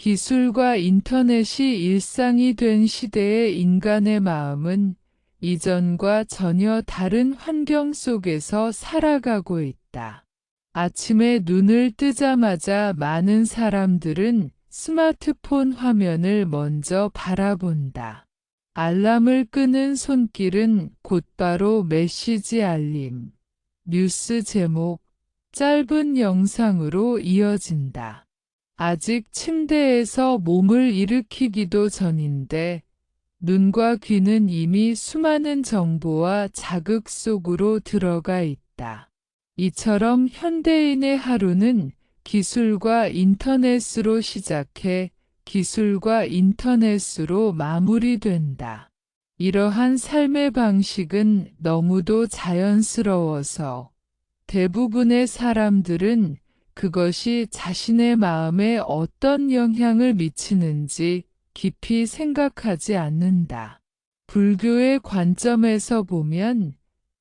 기술과 인터넷이 일상이 된 시대의 인간의 마음은 이전과 전혀 다른 환경 속에서 살아가고 있다. 아침에 눈을 뜨자마자 많은 사람들은 스마트폰 화면을 먼저 바라본다. 알람을 끄는 손길은 곧바로 메시지 알림, 뉴스 제목, 짧은 영상으로 이어진다. 아직 침대에서 몸을 일으키기도 전인데 눈과 귀는 이미 수많은 정보와 자극 속으로 들어가 있다. 이처럼 현대인의 하루는 기술과 인터넷으로 시작해 기술과 인터넷으로 마무리된다. 이러한 삶의 방식은 너무도 자연스러워서 대부분의 사람들은 그것이 자신의 마음에 어떤 영향을 미치는지 깊이 생각하지 않는다. 불교의 관점에서 보면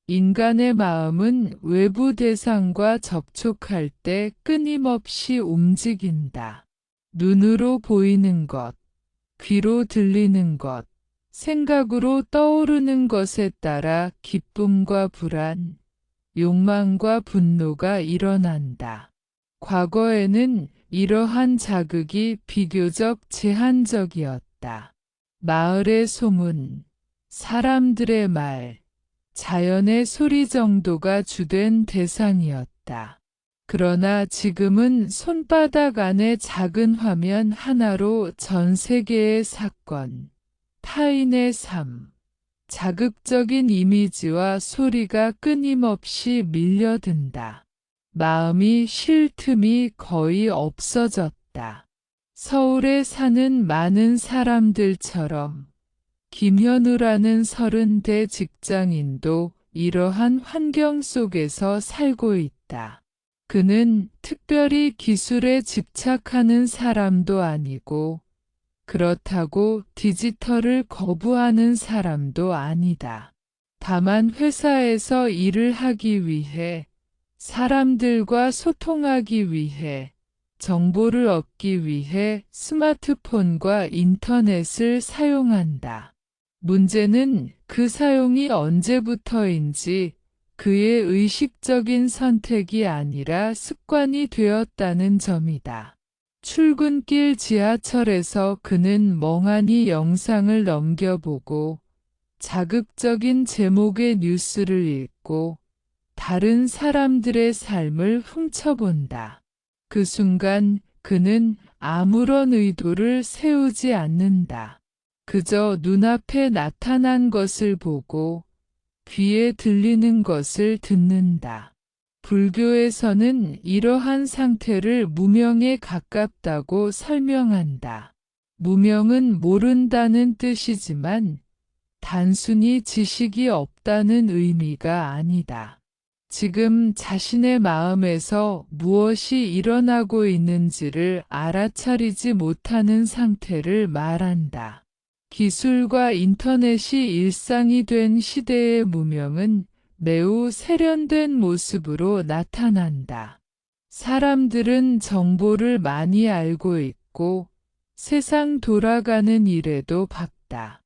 인간의 마음은 외부 대상과 접촉할 때 끊임없이 움직인다. 눈으로 보이는 것, 귀로 들리는 것, 생각으로 떠오르는 것에 따라 기쁨과 불안, 욕망과 분노가 일어난다. 과거에는 이러한 자극이 비교적 제한적이었다. 마을의 소문, 사람들의 말, 자연의 소리 정도가 주된 대상이었다. 그러나 지금은 손바닥 안의 작은 화면 하나로 전 세계의 사건, 타인의 삶, 자극적인 이미지와 소리가 끊임없이 밀려든다. 마음이 쉴 틈이 거의 없어졌다. 서울에 사는 많은 사람들처럼 김현우라는 30대 직장인도 이러한 환경 속에서 살고 있다. 그는 특별히 기술에 집착하는 사람도 아니고 그렇다고 디지털을 거부하는 사람도 아니다. 다만 회사에서 일을 하기 위해 사람들과 소통하기 위해 정보를 얻기 위해 스마트폰과 인터넷을 사용한다. 문제는 그 사용이 언제부터인지 그의 의식적인 선택이 아니라 습관이 되었다는 점이다. 출근길 지하철에서 그는 멍하니 영상을 넘겨보고 자극적인 제목의 뉴스를 읽고 다른 사람들의 삶을 훔쳐본다. 그 순간 그는 아무런 의도를 세우지 않는다. 그저 눈앞에 나타난 것을 보고 귀에 들리는 것을 듣는다. 불교에서는 이러한 상태를 무명에 가깝다고 설명한다. 무명은 모른다는 뜻이지만 단순히 지식이 없다는 의미가 아니다. 지금 자신의 마음에서 무엇이 일어나고 있는지를 알아차리지 못하는 상태를 말한다. 기술과 인터넷이 일상이 된 시대의 무명은 매우 세련된 모습으로 나타난다. 사람들은 정보를 많이 알고 있고 세상 돌아가는 일에도 바쁘다.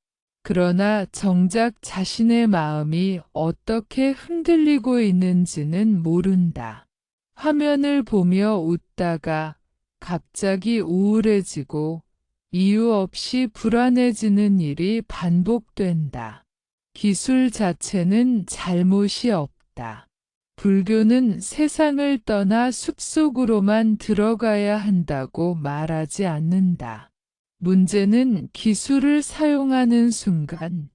그러나 정작 자신의 마음이 어떻게 흔들리고 있는지는 모른다. 화면을 보며 웃다가 갑자기 우울해지고 이유 없이 불안해지는 일이 반복된다. 기술 자체는 잘못이 없다. 불교는 세상을 떠나 숲속으로만 들어가야 한다고 말하지 않는다. 문제는 기술을 사용하는 순간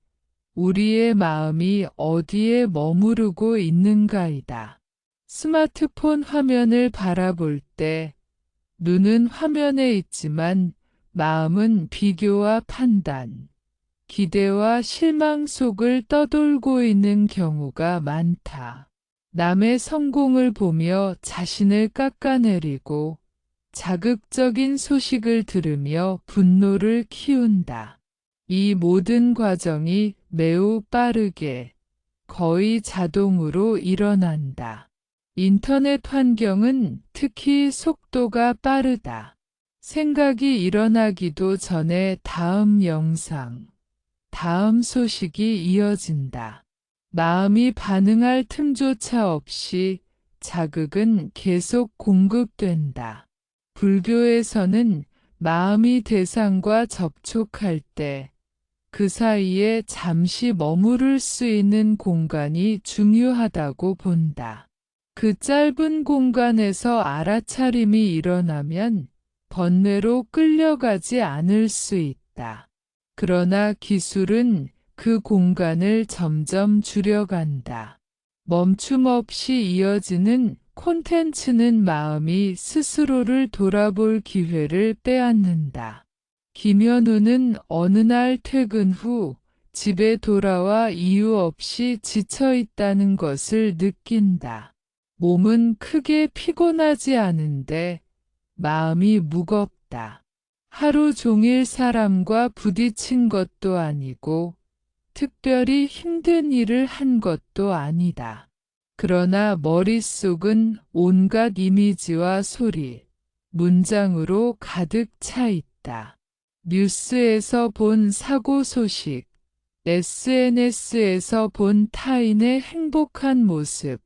우리의 마음이 어디에 머무르고 있는가이다. 스마트폰 화면을 바라볼 때 눈은 화면에 있지만 마음은 비교와 판단, 기대와 실망 속을 떠돌고 있는 경우가 많다. 남의 성공을 보며 자신을 깎아내리고 자극적인 소식을 들으며 분노를 키운다. 이 모든 과정이 매우 빠르게, 거의 자동으로 일어난다. 인터넷 환경은 특히 속도가 빠르다. 생각이 일어나기도 전에 다음 영상, 다음 소식이 이어진다. 마음이 반응할 틈조차 없이 자극은 계속 공급된다. 불교에서는 마음이 대상과 접촉할 때 그 사이에 잠시 머무를 수 있는 공간이 중요하다고 본다. 그 짧은 공간에서 알아차림이 일어나면 번뇌로 끌려가지 않을 수 있다. 그러나 기술은 그 공간을 점점 줄여간다. 멈춤 없이 이어지는 콘텐츠는 마음이 스스로를 돌아볼 기회를 빼앗는다. 김현우는 어느 날 퇴근 후 집에 돌아와 이유 없이 지쳐 있다는 것을 느낀다. 몸은 크게 피곤하지 않은데 마음이 무겁다. 하루 종일 사람과 부딪힌 것도 아니고 특별히 힘든 일을 한 것도 아니다. 그러나 머릿속은 온갖 이미지와 소리, 문장으로 가득 차 있다. 뉴스에서 본 사고 소식, SNS에서 본 타인의 행복한 모습,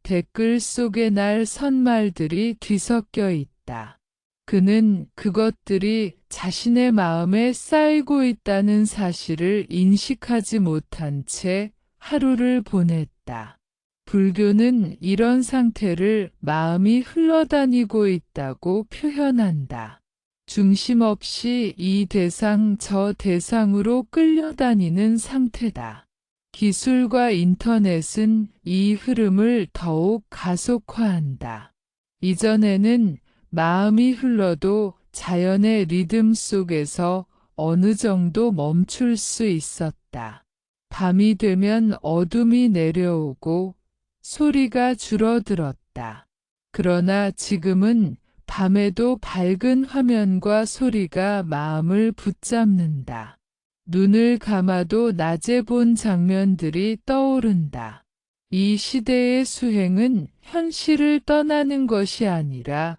댓글 속에 날 선말들이 뒤섞여 있다. 그는 그것들이 자신의 마음에 쌓이고 있다는 사실을 인식하지 못한 채 하루를 보냈다. 불교는 이런 상태를 마음이 흘러다니고 있다고 표현한다. 중심 없이 이 대상 저 대상으로 끌려다니는 상태다. 기술과 인터넷은 이 흐름을 더욱 가속화한다. 이전에는 마음이 흘러도 자연의 리듬 속에서 어느 정도 멈출 수 있었다. 밤이 되면 어둠이 내려오고 소리가 줄어들었다. 그러나 지금은 밤에도 밝은 화면과 소리가 마음을 붙잡는다. 눈을 감아도 낮에 본 장면들이 떠오른다. 이 시대의 수행은 현실을 떠나는 것이 아니라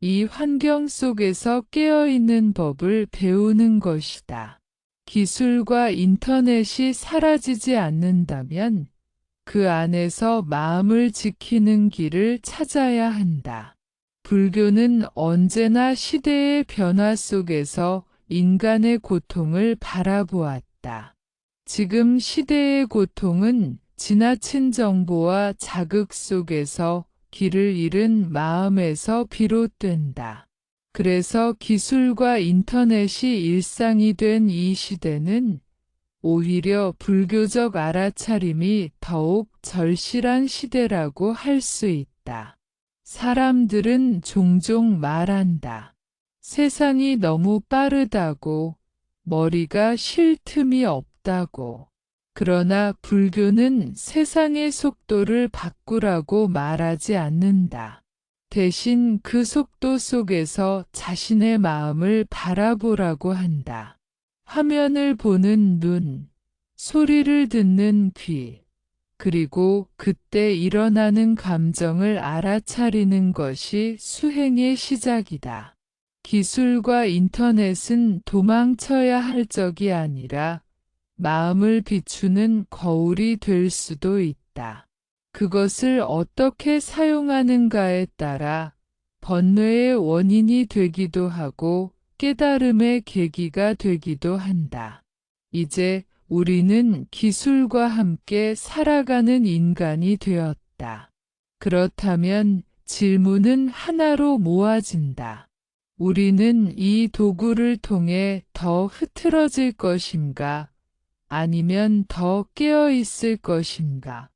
이 환경 속에서 깨어있는 법을 배우는 것이다. 기술과 인터넷이 사라지지 않는다면 그 안에서 마음을 지키는 길을 찾아야 한다. 불교는 언제나 시대의 변화 속에서 인간의 고통을 바라보았다. 지금 시대의 고통은 지나친 정보와 자극 속에서 길을 잃은 마음에서 비롯된다. 그래서 기술과 인터넷이 일상이 된 이 시대는 오히려 불교적 알아차림이 더욱 절실한 시대라고 할 수 있다. 사람들은 종종 말한다. 세상이 너무 빠르다고, 머리가 쉴 틈이 없다고. 그러나 불교는 세상의 속도를 바꾸라고 말하지 않는다. 대신 그 속도 속에서 자신의 마음을 바라보라고 한다. 화면을 보는 눈, 소리를 듣는 귀, 그리고 그때 일어나는 감정을 알아차리는 것이 수행의 시작이다. 기술과 인터넷은 도망쳐야 할 적이 아니라 마음을 비추는 거울이 될 수도 있다. 그것을 어떻게 사용하는가에 따라 번뇌의 원인이 되기도 하고 깨달음의 계기가 되기도 한다. 이제 우리는 기술과 함께 살아가는 인간이 되었다. 그렇다면 질문은 하나로 모아진다. 우리는 이 도구를 통해 더 흐트러질 것인가? 아니면 더 깨어 있을 것인가?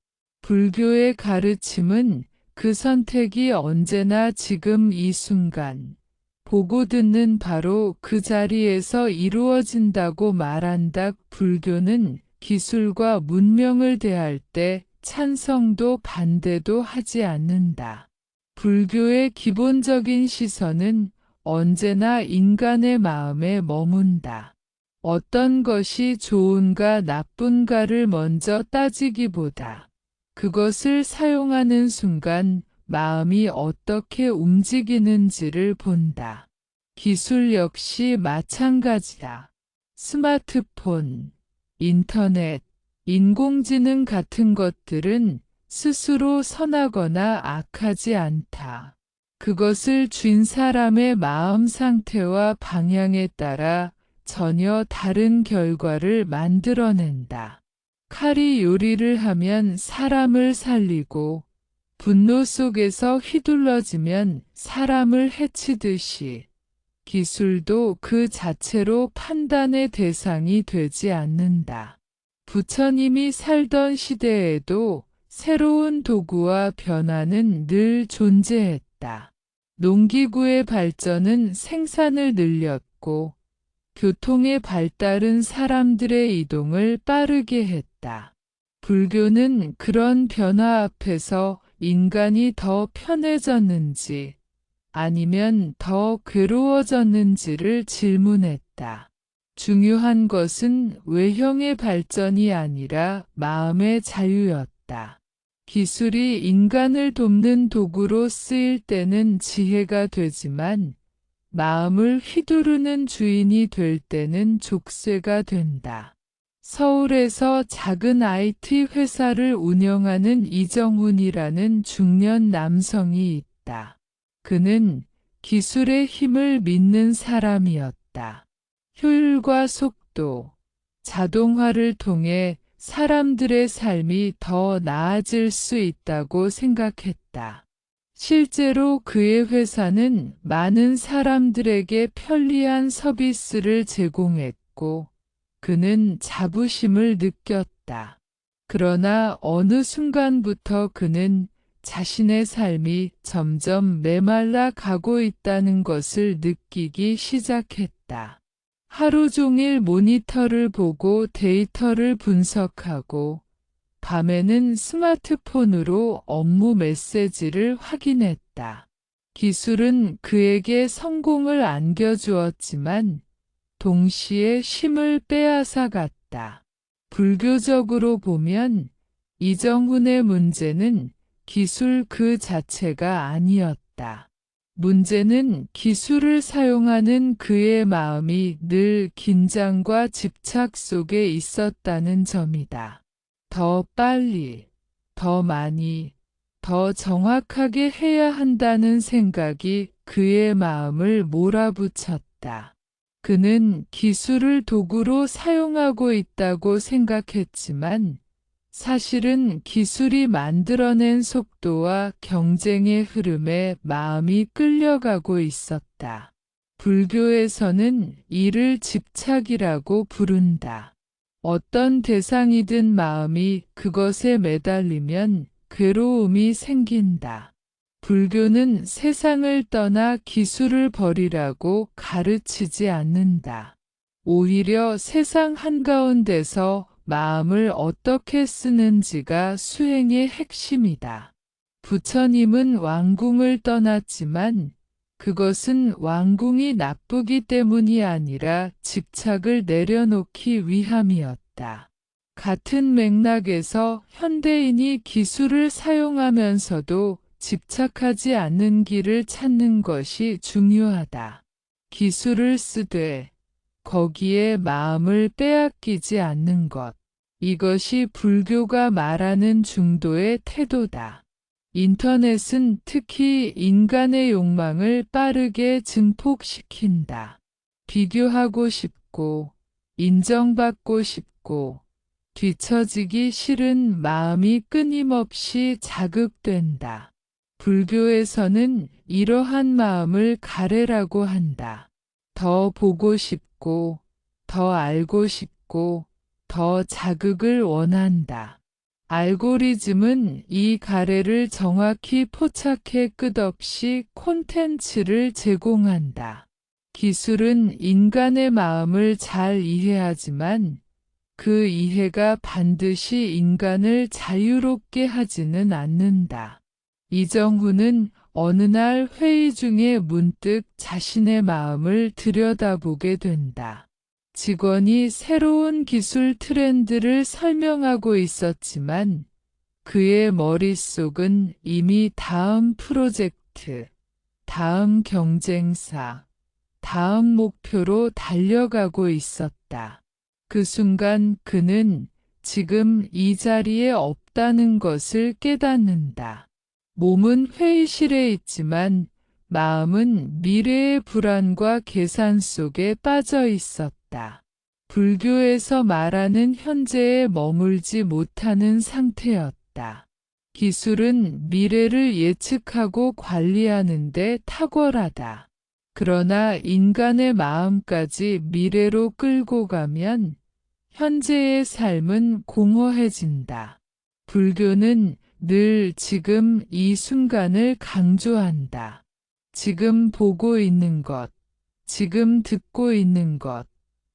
불교의 가르침은 그 선택이 언제나 지금 이 순간, 보고 듣는 바로 그 자리에서 이루어진다고 말한다. 불교는 기술과 문명을 대할 때 찬성도 반대도 하지 않는다. 불교의 기본적인 시선은 언제나 인간의 마음에 머문다. 어떤 것이 좋은가 나쁜가를 먼저 따지기보다 그것을 사용하는 순간 마음이 어떻게 움직이는지를 본다. 기술 역시 마찬가지다. 스마트폰, 인터넷, 인공지능 같은 것들은 스스로 선하거나 악하지 않다. 그것을 쥔 사람의 마음 상태와 방향에 따라 전혀 다른 결과를 만들어낸다. 칼이 요리를 하면 사람을 살리고 분노 속에서 휘둘러지면 사람을 해치듯이 기술도 그 자체로 판단의 대상이 되지 않는다. 부처님이 살던 시대에도 새로운 도구와 변화는 늘 존재했다. 농기구의 발전은 생산을 늘렸고 교통의 발달은 사람들의 이동을 빠르게 했다. 불교는 그런 변화 앞에서 인간이 더 편해졌는지 아니면 더 괴로워졌는지를 질문했다. 중요한 것은 외형의 발전이 아니라 마음의 자유였다. 기술이 인간을 돕는 도구로 쓰일 때는 지혜가 되지만 마음을 휘두르는 주인이 될 때는 족쇄가 된다. 서울에서 작은 IT 회사를 운영하는 이정훈이라는 중년 남성이 있다. 그는 기술의 힘을 믿는 사람이었다. 효율과 속도, 자동화를 통해 사람들의 삶이 더 나아질 수 있다고 생각했다. 실제로 그의 회사는 많은 사람들에게 편리한 서비스를 제공했고, 그는 자부심을 느꼈다. 그러나 어느 순간부터 그는 자신의 삶이 점점 메말라 가고 있다는 것을 느끼기 시작했다. 하루 종일 모니터를 보고 데이터를 분석하고 밤에는 스마트폰으로 업무 메시지를 확인했다. 기술은 그에게 성공을 안겨주었지만 동시에 쉼을 빼앗아 갔다. 불교적으로 보면 이정훈의 문제는 기술 그 자체가 아니었다. 문제는 기술을 사용하는 그의 마음이 늘 긴장과 집착 속에 있었다는 점이다. 더 빨리, 더 많이, 더 정확하게 해야 한다는 생각이 그의 마음을 몰아붙였다. 그는 기술을 도구로 사용하고 있다고 생각했지만 사실은 기술이 만들어낸 속도와 경쟁의 흐름에 마음이 끌려가고 있었다. 불교에서는 이를 집착이라고 부른다. 어떤 대상이든 마음이 그것에 매달리면 괴로움이 생긴다. 불교는 세상을 떠나 기술을 버리라고 가르치지 않는다. 오히려 세상 한가운데서 마음을 어떻게 쓰는지가 수행의 핵심이다. 부처님은 왕궁을 떠났지만 그것은 왕궁이 나쁘기 때문이 아니라 집착을 내려놓기 위함이었다. 같은 맥락에서 현대인이 기술을 사용하면서도 집착하지 않는 길을 찾는 것이 중요하다. 기술을 쓰되 거기에 마음을 빼앗기지 않는 것. 이것이 불교가 말하는 중도의 태도다. 인터넷은 특히 인간의 욕망을 빠르게 증폭시킨다. 비교하고 싶고, 인정받고 싶고, 뒤처지기 싫은 마음이 끊임없이 자극된다. 불교에서는 이러한 마음을 가래라고 한다. 더 보고 싶고, 더 알고 싶고, 더 자극을 원한다. 알고리즘은 이 가래를 정확히 포착해 끝없이 콘텐츠를 제공한다. 기술은 인간의 마음을 잘 이해하지만 그 이해가 반드시 인간을 자유롭게 하지는 않는다. 이정훈은 어느 날 회의 중에 문득 자신의 마음을 들여다보게 된다. 직원이 새로운 기술 트렌드를 설명하고 있었지만 그의 머릿속은 이미 다음 프로젝트, 다음 경쟁사, 다음 목표로 달려가고 있었다. 그 순간 그는 지금 이 자리에 없다는 것을 깨닫는다. 몸은 회의실에 있지만 마음은 미래의 불안과 계산 속에 빠져 있었다. 불교에서 말하는 현재에 머물지 못하는 상태였다. 기술은 미래를 예측하고 관리하는 데 탁월하다. 그러나 인간의 마음까지 미래로 끌고 가면 현재의 삶은 공허해진다. 불교는 늘 지금 이 순간을 강조한다. 지금 보고 있는 것, 지금 듣고 있는 것,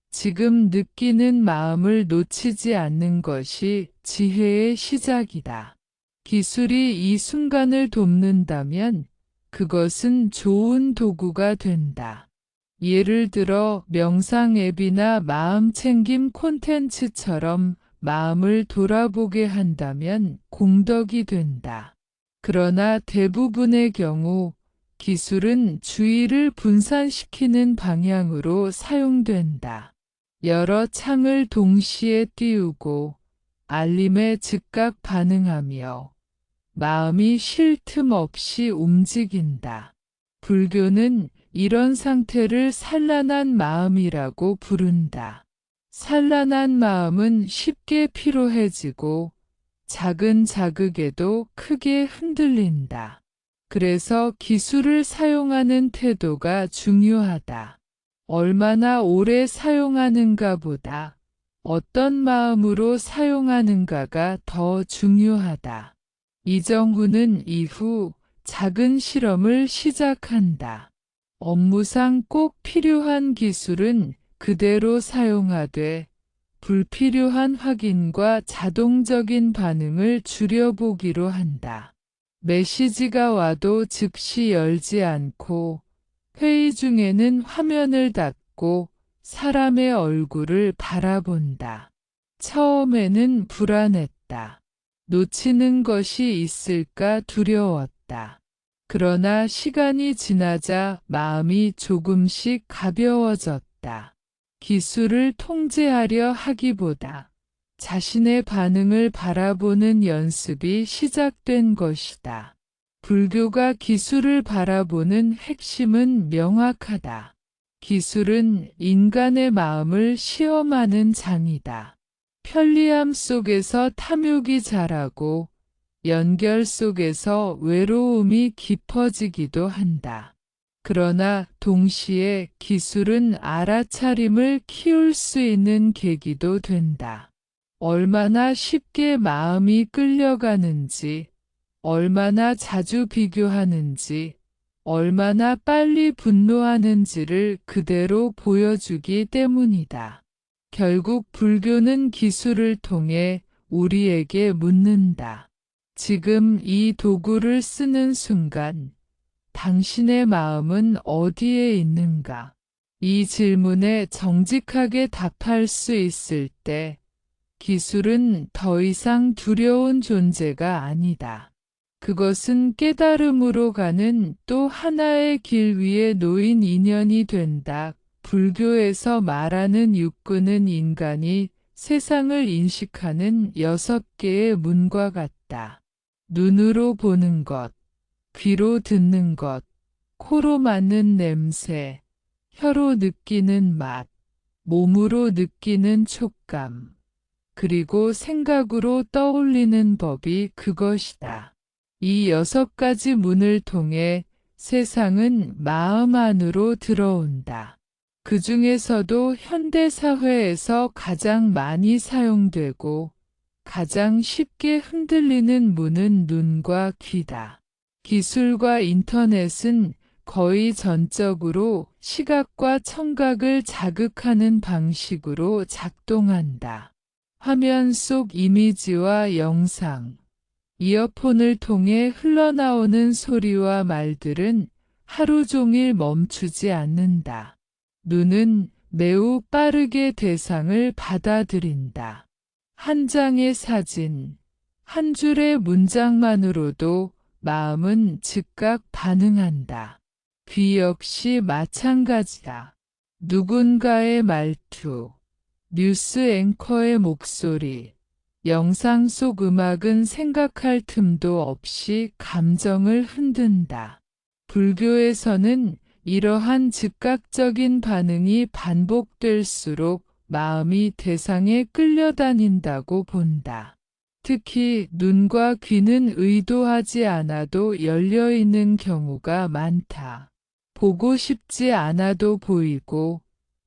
지금 느끼는 마음을 놓치지 않는 것이 지혜의 시작이다. 기술이 이 순간을 돕는다면 그것은 좋은 도구가 된다. 예를 들어 명상 앱이나 마음챙김 콘텐츠처럼 마음을 돌아보게 한다면 공덕이 된다. 그러나 대부분의 경우 기술은 주의를 분산시키는 방향으로 사용된다. 여러 창을 동시에 띄우고 알림에 즉각 반응하며 마음이 쉴 틈 없이 움직인다. 불교는 이런 상태를 산란한 마음이라고 부른다. 산란한 마음은 쉽게 피로해지고 작은 자극에도 크게 흔들린다. 그래서 기술을 사용하는 태도가 중요하다. 얼마나 오래 사용하는가 보다 어떤 마음으로 사용하는가가 더 중요하다. 이정훈은 이후 작은 실험을 시작한다. 업무상 꼭 필요한 기술은 그대로 사용하되 불필요한 확인과 자동적인 반응을 줄여보기로 한다. 메시지가 와도 즉시 열지 않고 회의 중에는 화면을 닫고 사람의 얼굴을 바라본다. 처음에는 불안했다. 놓치는 것이 있을까 두려웠다. 그러나 시간이 지나자 마음이 조금씩 가벼워졌다. 기술을 통제하려 하기보다 자신의 반응을 바라보는 연습이 시작된 것이다. 불교가 기술을 바라보는 핵심은 명확하다. 기술은 인간의 마음을 시험하는 장이다. 편리함 속에서 탐욕이 자라고 연결 속에서 외로움이 깊어지기도 한다. 그러나 동시에 기술은 알아차림을 키울 수 있는 계기도 된다. 얼마나 쉽게 마음이 끌려가는지, 얼마나 자주 비교하는지, 얼마나 빨리 분노하는지를 그대로 보여주기 때문이다. 결국 불교는 기술을 통해 우리에게 묻는다. 지금 이 도구를 쓰는 순간 당신의 마음은 어디에 있는가? 이 질문에 정직하게 답할 수 있을 때 기술은 더 이상 두려운 존재가 아니다. 그것은 깨달음으로 가는 또 하나의 길 위에 놓인 인연이 된다. 불교에서 말하는 육구는 인간이 세상을 인식하는 6개의 문과 같다. 눈으로 보는 것, 귀로 듣는 것, 코로 맡는 냄새, 혀로 느끼는 맛, 몸으로 느끼는 촉감, 그리고 생각으로 떠올리는 법이 그것이다. 이 6가지 문을 통해 세상은 마음 안으로 들어온다. 그 중에서도 현대사회에서 가장 많이 사용되고 가장 쉽게 흔들리는 문은 눈과 귀다. 기술과 인터넷은 거의 전적으로 시각과 청각을 자극하는 방식으로 작동한다. 화면 속 이미지와 영상, 이어폰을 통해 흘러나오는 소리와 말들은 하루 종일 멈추지 않는다. 눈은 매우 빠르게 대상을 받아들인다. 한 장의 사진, 한 줄의 문장만으로도 마음은 즉각 반응한다. 귀 역시 마찬가지다. 누군가의 말투, 뉴스 앵커의 목소리, 영상 속 음악은 생각할 틈도 없이 감정을 흔든다. 불교에서는 이러한 즉각적인 반응이 반복될수록 마음이 대상에 끌려다닌다고 본다. 특히 눈과 귀는 의도하지 않아도 열려 있는 경우가 많다. 보고 싶지 않아도 보이고,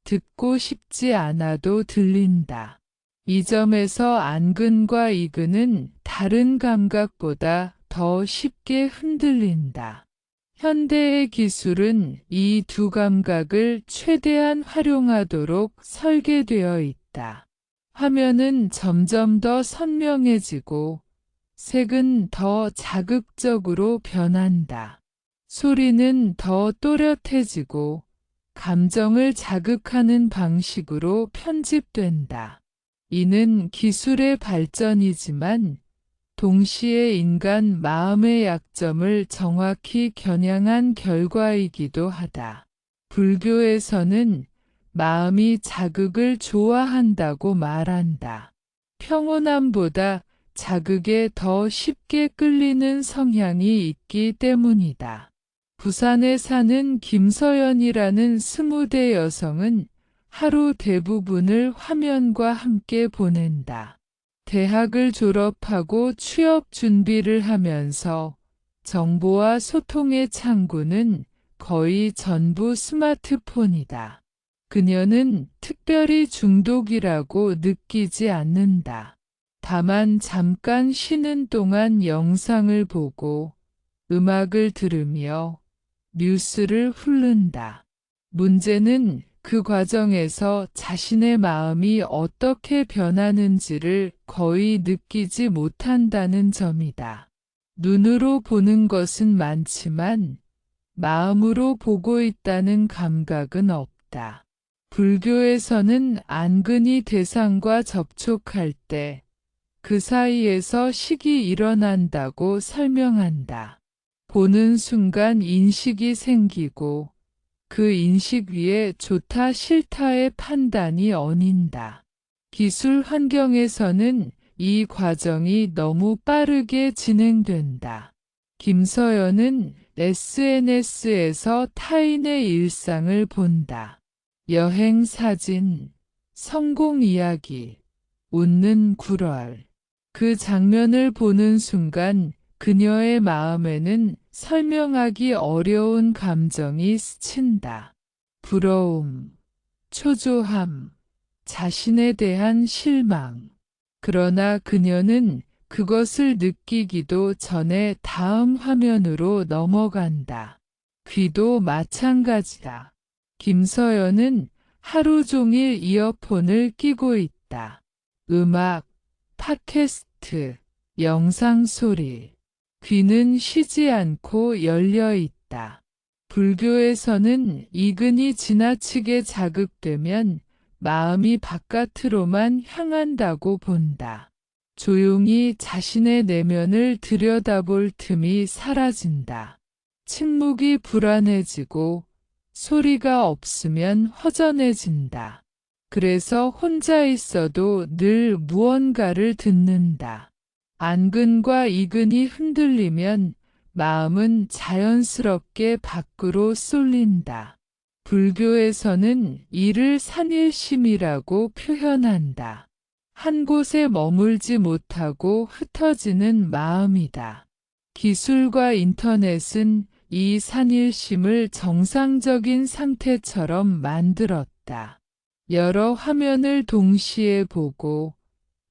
듣고 싶지 않아도 들린다. 이 점에서 안근과 이근은 다른 감각보다 더 쉽게 흔들린다. 현대의 기술은 이 두 감각을 최대한 활용하도록 설계되어 있다. 화면은 점점 더 선명해지고 색은 더 자극적으로 변한다. 소리는 더 또렷해지고 감정을 자극하는 방식으로 편집된다. 이는 기술의 발전이지만 동시에 인간 마음의 약점을 정확히 겨냥한 결과이기도 하다. 불교에서는 마음이 자극을 좋아한다고 말한다. 평온함보다 자극에 더 쉽게 끌리는 성향이 있기 때문이다. 부산에 사는 김서연이라는 20대 여성은 하루 대부분을 화면과 함께 보낸다. 대학을 졸업하고 취업 준비를 하면서 정보와 소통의 창구는 거의 전부 스마트폰이다. 그녀는 특별히 중독이라고 느끼지 않는다. 다만 잠깐 쉬는 동안 영상을 보고 음악을 들으며 뉴스를 훑는다. 문제는 그 과정에서 자신의 마음이 어떻게 변하는지를 거의 느끼지 못한다는 점이다. 눈으로 보는 것은 많지만 마음으로 보고 있다는 감각은 없다. 불교에서는 안근이 대상과 접촉할 때 그 사이에서 식이 일어난다고 설명한다. 보는 순간 인식이 생기고 그 인식 위에 좋다 싫다의 판단이 얹힌다. 기술 환경에서는 이 과정이 너무 빠르게 진행된다. 김서연은 SNS에서 타인의 일상을 본다. 여행 사진, 성공 이야기, 웃는 굴얼. 그 장면을 보는 순간 그녀의 마음에는 설명하기 어려운 감정이 스친다. 부러움, 초조함, 자신에 대한 실망. 그러나 그녀는 그것을 느끼기도 전에 다음 화면으로 넘어간다. 귀도 마찬가지다. 김서연은 하루 종일 이어폰을 끼고 있다. 음악, 팟캐스트, 영상 소리. 귀는 쉬지 않고 열려 있다. 불교에서는 이근이 지나치게 자극되면 마음이 바깥으로만 향한다고 본다. 조용히 자신의 내면을 들여다볼 틈이 사라진다. 침묵이 불안해지고 소리가 없으면 허전해진다. 그래서 혼자 있어도 늘 무언가를 듣는다. 안근과 이근이 흔들리면 마음은 자연스럽게 밖으로 쏠린다. 불교에서는 이를 산일심이라고 표현한다. 한 곳에 머물지 못하고 흩어지는 마음이다. 기술과 인터넷은 이 산일심을 정상적인 상태처럼 만들었다. 여러 화면을 동시에 보고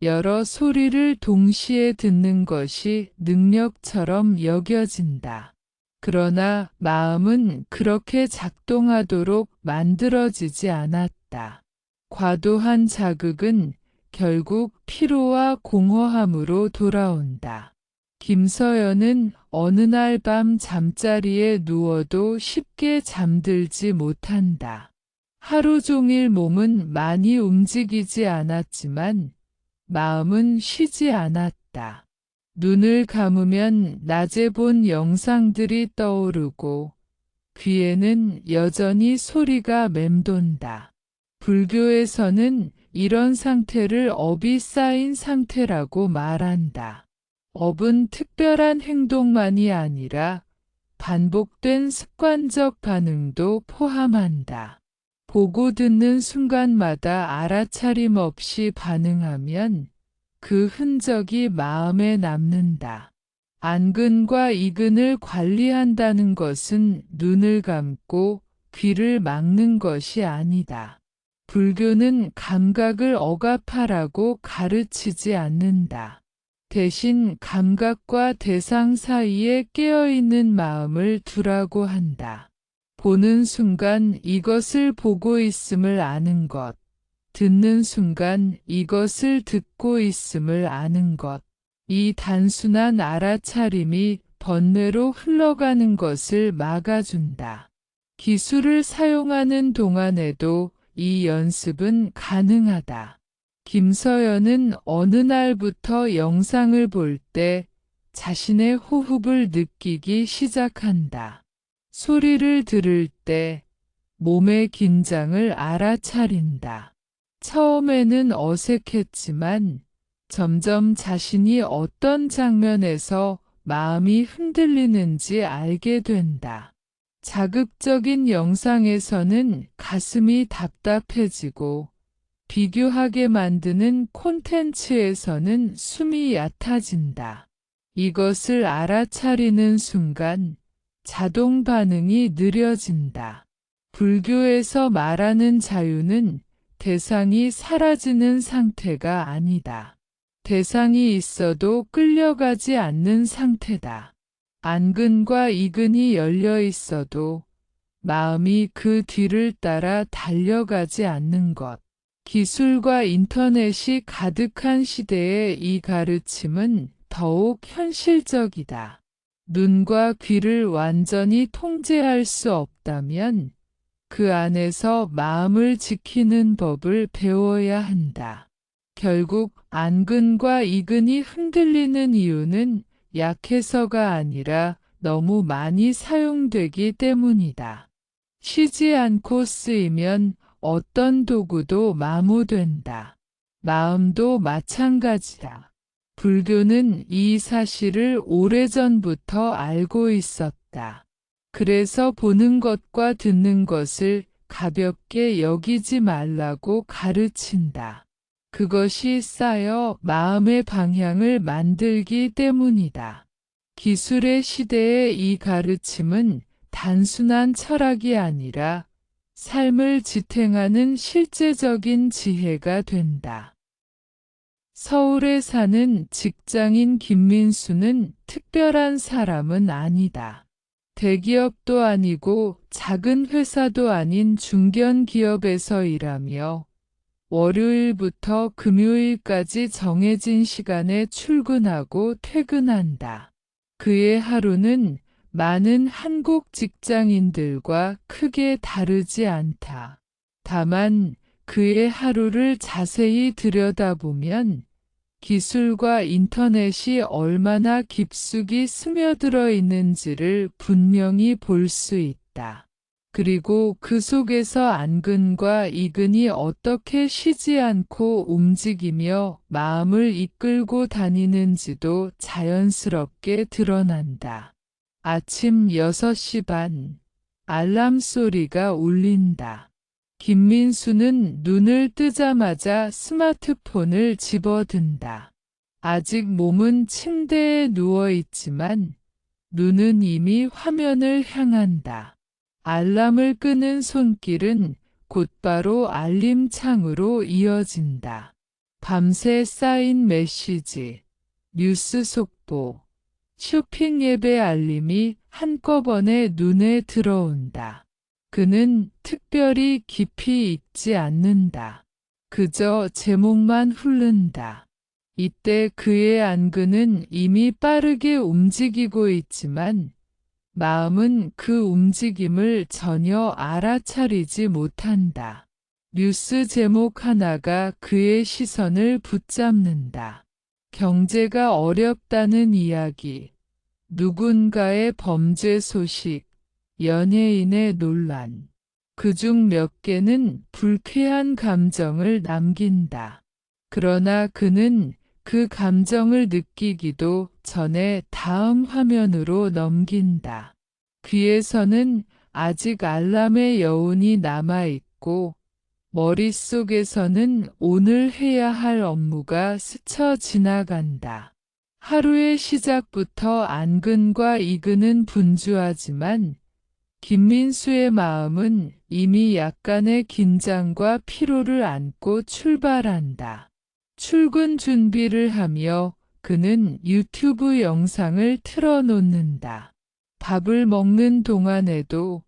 여러 소리를 동시에 듣는 것이 능력처럼 여겨진다. 그러나 마음은 그렇게 작동하도록 만들어지지 않았다. 과도한 자극은 결국 피로와 공허함으로 돌아온다. 김서연은 어느 날 밤 잠자리에 누워도 쉽게 잠들지 못한다. 하루 종일 몸은 많이 움직이지 않았지만 마음은 쉬지 않았다. 눈을 감으면 낮에 본 영상들이 떠오르고 귀에는 여전히 소리가 맴돈다. 불교에서는 이런 상태를 업이 쌓인 상태라고 말한다. 업은 특별한 행동만이 아니라 반복된 습관적 반응도 포함한다. 보고 듣는 순간마다 알아차림 없이 반응하면 그 흔적이 마음에 남는다. 안근과 이근을 관리한다는 것은 눈을 감고 귀를 막는 것이 아니다. 불교는 감각을 억압하라고 가르치지 않는다. 대신 감각과 대상 사이에 깨어있는 마음을 두라고 한다. 보는 순간 이것을 보고 있음을 아는 것, 듣는 순간 이것을 듣고 있음을 아는 것, 이 단순한 알아차림이 번뇌로 흘러가는 것을 막아준다. 기술을 사용하는 동안에도 이 연습은 가능하다. 김서연은 어느 날부터 영상을 볼 때 자신의 호흡을 느끼기 시작한다. 소리를 들을 때 몸의 긴장을 알아차린다. 처음에는 어색했지만 점점 자신이 어떤 장면에서 마음이 흔들리는지 알게 된다. 자극적인 영상에서는 가슴이 답답해지고 비교하게 만드는 콘텐츠에서는 숨이 얕아진다. 이것을 알아차리는 순간 자동 반응이 느려진다. 불교에서 말하는 자유는 대상이 사라지는 상태가 아니다. 대상이 있어도 끌려가지 않는 상태다. 안근과 이근이 열려 있어도 마음이 그 뒤를 따라 달려가지 않는 것. 기술과 인터넷이 가득한 시대의 이 가르침은 더욱 현실적이다. 눈과 귀를 완전히 통제할 수 없다면 그 안에서 마음을 지키는 법을 배워야 한다. 결국 안근과 이근이 흔들리는 이유는 약해서가 아니라 너무 많이 사용되기 때문이다. 쉬지 않고 쓰이면 어떤 도구도 마모된다. 마음도 마찬가지다. 불교는 이 사실을 오래전부터 알고 있었다. 그래서 보는 것과 듣는 것을 가볍게 여기지 말라고 가르친다. 그것이 쌓여 마음의 방향을 만들기 때문이다. 기술의 시대의 이 가르침은 단순한 철학이 아니라 삶을 지탱하는 실제적인 지혜가 된다. 서울에 사는 직장인 김민수는 특별한 사람은 아니다. 대기업도 아니고 작은 회사도 아닌 중견 기업에서 일하며 월요일부터 금요일까지 정해진 시간에 출근하고 퇴근한다. 그의 하루는 많은 한국 직장인들과 크게 다르지 않다. 다만 그의 하루를 자세히 들여다보면 기술과 인터넷이 얼마나 깊숙이 스며들어 있는지를 분명히 볼 수 있다. 그리고 그 속에서 안근과 이근이 어떻게 쉬지 않고 움직이며 마음을 이끌고 다니는지도 자연스럽게 드러난다. 아침 6시 반, 알람 소리가 울린다. 김민수는 눈을 뜨자마자 스마트폰을 집어든다. 아직 몸은 침대에 누워 있지만 눈은 이미 화면을 향한다. 알람을 끄는 손길은 곧바로 알림창으로 이어진다. 밤새 쌓인 메시지, 뉴스 속보, 쇼핑 앱의 알림이 한꺼번에 눈에 들어온다. 그는 특별히 깊이 읽지 않는다. 그저 제목만 훑는다. 이때 그의 안근은 이미 빠르게 움직이고 있지만 마음은 그 움직임을 전혀 알아차리지 못한다. 뉴스 제목 하나가 그의 시선을 붙잡는다. 경제가 어렵다는 이야기, 누군가의 범죄 소식, 연예인의 논란. 그중 몇 개는 불쾌한 감정을 남긴다. 그러나 그는 그 감정을 느끼기도 전에 다음 화면으로 넘긴다. 귀에서는 아직 알람의 여운이 남아있고 머릿속에서는 오늘 해야 할 업무가 스쳐 지나간다. 하루의 시작부터 안근과 이근은 분주하지만 김민수의 마음은 이미 약간의 긴장과 피로를 안고 출발한다. 출근 준비를 하며 그는 유튜브 영상을 틀어놓는다. 밥을 먹는 동안에도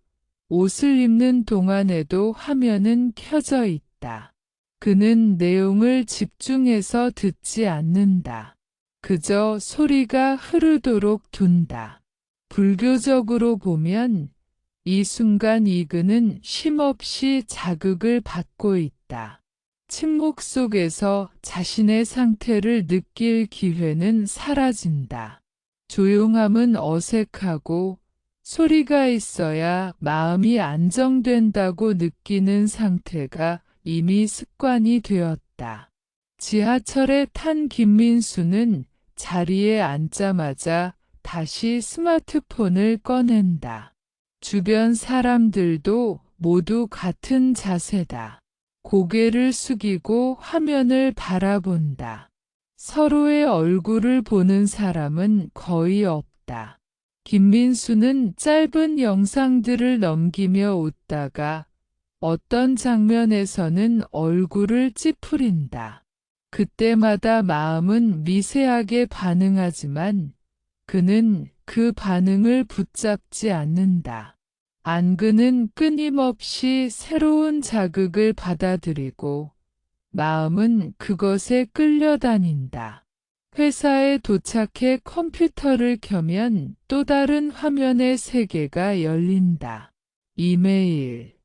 옷을 입는 동안에도 화면은 켜져 있다. 그는 내용을 집중해서 듣지 않는다. 그저 소리가 흐르도록 둔다. 불교적으로 보면 이 순간 이근은 쉼없이 자극을 받고 있다. 침묵 속에서 자신의 상태를 느낄 기회는 사라진다. 조용함은 어색하고 소리가 있어야 마음이 안정된다고 느끼는 상태가 이미 습관이 되었다. 지하철에 탄 김민수는 자리에 앉자마자 다시 스마트폰을 꺼낸다. 주변 사람들도 모두 같은 자세다. 고개를 숙이고 화면을 바라본다. 서로의 얼굴을 보는 사람은 거의 없다. 김민수는 짧은 영상들을 넘기며 웃다가 어떤 장면에서는 얼굴을 찌푸린다. 그때마다 마음은 미세하게 반응하지만 그는 그 반응을 붙잡지 않는다. 안근은 끊임없이 새로운 자극을 받아들이고 마음은 그것에 끌려다닌다. 회사에 도착해 컴퓨터를 켜면 또 다른 화면의 세계가 열린다. 이메일,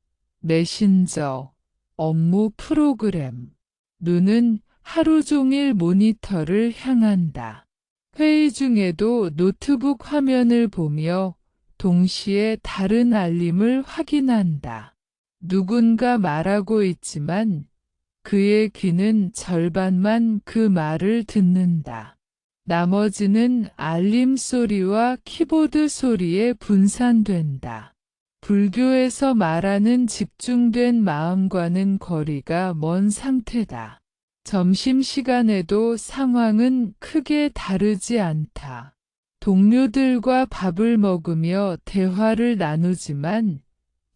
메신저, 업무 프로그램. 눈은 하루 종일 모니터를 향한다. 회의 중에도 노트북 화면을 보며 동시에 다른 알림을 확인한다. 누군가 말하고 있지만 그의 귀는 절반만 그 말을 듣는다. 나머지는 알림 소리와 키보드 소리에 분산된다. 불교에서 말하는 집중된 마음과는 거리가 먼 상태다. 점심시간에도 상황은 크게 다르지 않다. 동료들과 밥을 먹으며 대화를 나누지만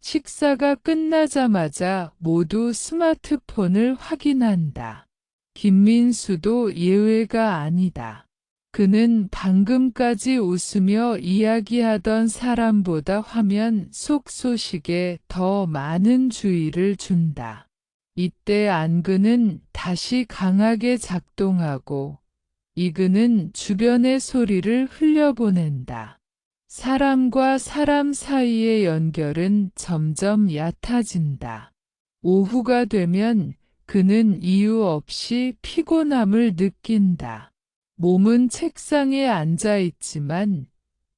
식사가 끝나자마자 모두 스마트폰을 확인한다. 김민수도 예외가 아니다. 그는 방금까지 웃으며 이야기하던 사람보다 화면 속 소식에 더 많은 주의를 준다. 이때 안근은 다시 강하게 작동하고 이근은 주변의 소리를 흘려보낸다. 사람과 사람 사이의 연결은 점점 얕아진다. 오후가 되면 그는 이유 없이 피곤함을 느낀다. 몸은 책상에 앉아 있지만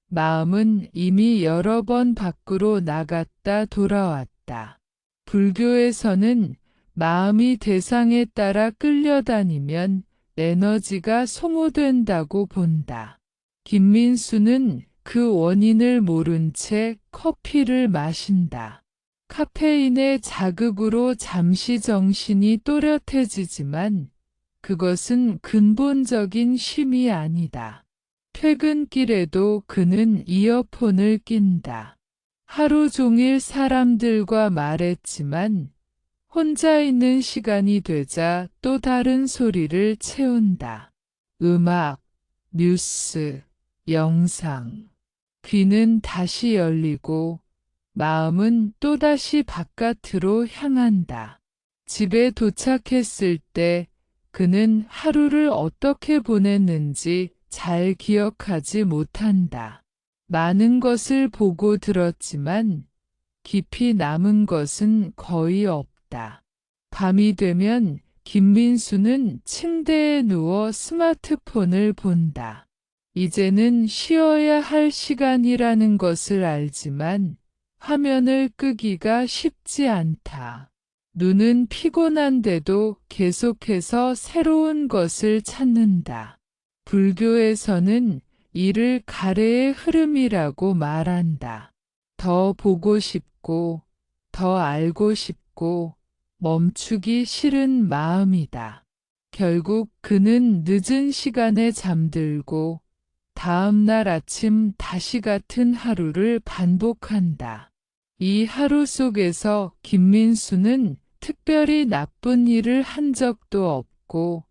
마음은 이미 여러 번 밖으로 나갔다 돌아왔다. 불교에서는 마음이 대상에 따라 끌려다니면 에너지가 소모된다고 본다. 김민수는 그 원인을 모른 채 커피를 마신다. 카페인의 자극으로 잠시 정신이 또렷해지지만 그것은 근본적인 쉼이 아니다. 퇴근길에도 그는 이어폰을 낀다. 하루 종일 사람들과 말했지만 혼자 있는 시간이 되자 또 다른 소리를 채운다. 음악, 뉴스, 영상. 귀는 다시 열리고 마음은 또다시 바깥으로 향한다. 집에 도착했을 때 그는 하루를 어떻게 보냈는지 잘 기억하지 못한다. 많은 것을 보고 들었지만 깊이 남은 것은 거의 없다. 밤이 되면 김민수는 침대에 누워 스마트폰을 본다. 이제는 쉬어야 할 시간이라는 것을 알지만 화면을 끄기가 쉽지 않다. 눈은 피곤한데도 계속해서 새로운 것을 찾는다. 불교에서는 이를 가래의 흐름이라고 말한다. 더 보고 싶고, 더 알고 싶고, 멈추기 싫은 마음이다. 결국 그는 늦은 시간에 잠들고, 다음 날 아침 다시 같은 하루를 반복한다. 이 하루 속에서 김민수는 특별히 나쁜 일을 한 적도 없고,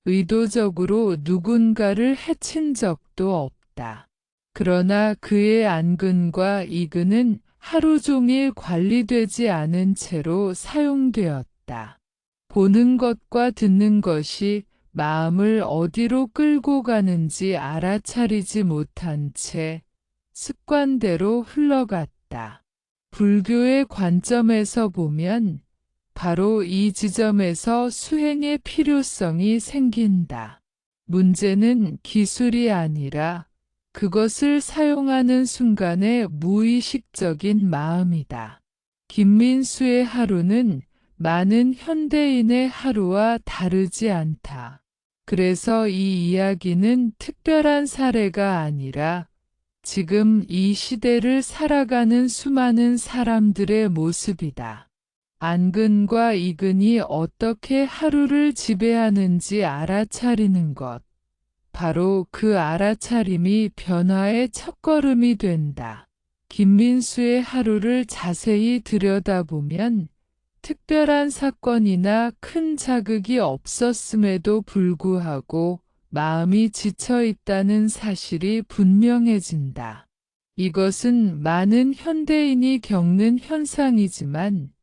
의도적으로 누군가를 해친 적도 없다. 그러나 그의 안근과 이근은 하루 종일 관리되지 않은 채로 사용되었다. 보는 것과 듣는 것이 마음을 어디로 끌고 가는지 알아차리지 못한 채 습관대로 흘러갔다. 불교의 관점에서 보면 바로 이 지점에서 수행의 필요성이 생긴다. 문제는 기술이 아니라 그것을 사용하는 순간의 무의식적인 마음이다. 김민수의 하루는 많은 현대인의 하루와 다르지 않다. 그래서 이 이야기는 특별한 사례가 아니라 지금 이 시대를 살아가는 수많은 사람들의 모습이다. 안근과 이근이 어떻게 하루를 지배하는지 알아차리는 것. 바로 그 알아차림이 변화의 첫걸음이 된다. 김민수의 하루를 자세히 들여다보면 특별한 사건이나 큰 자극이 없었음에도 불구하고 마음이 지쳐 있다는 사실이 분명해진다. 이것은 많은 현대인이 겪는 현상이지만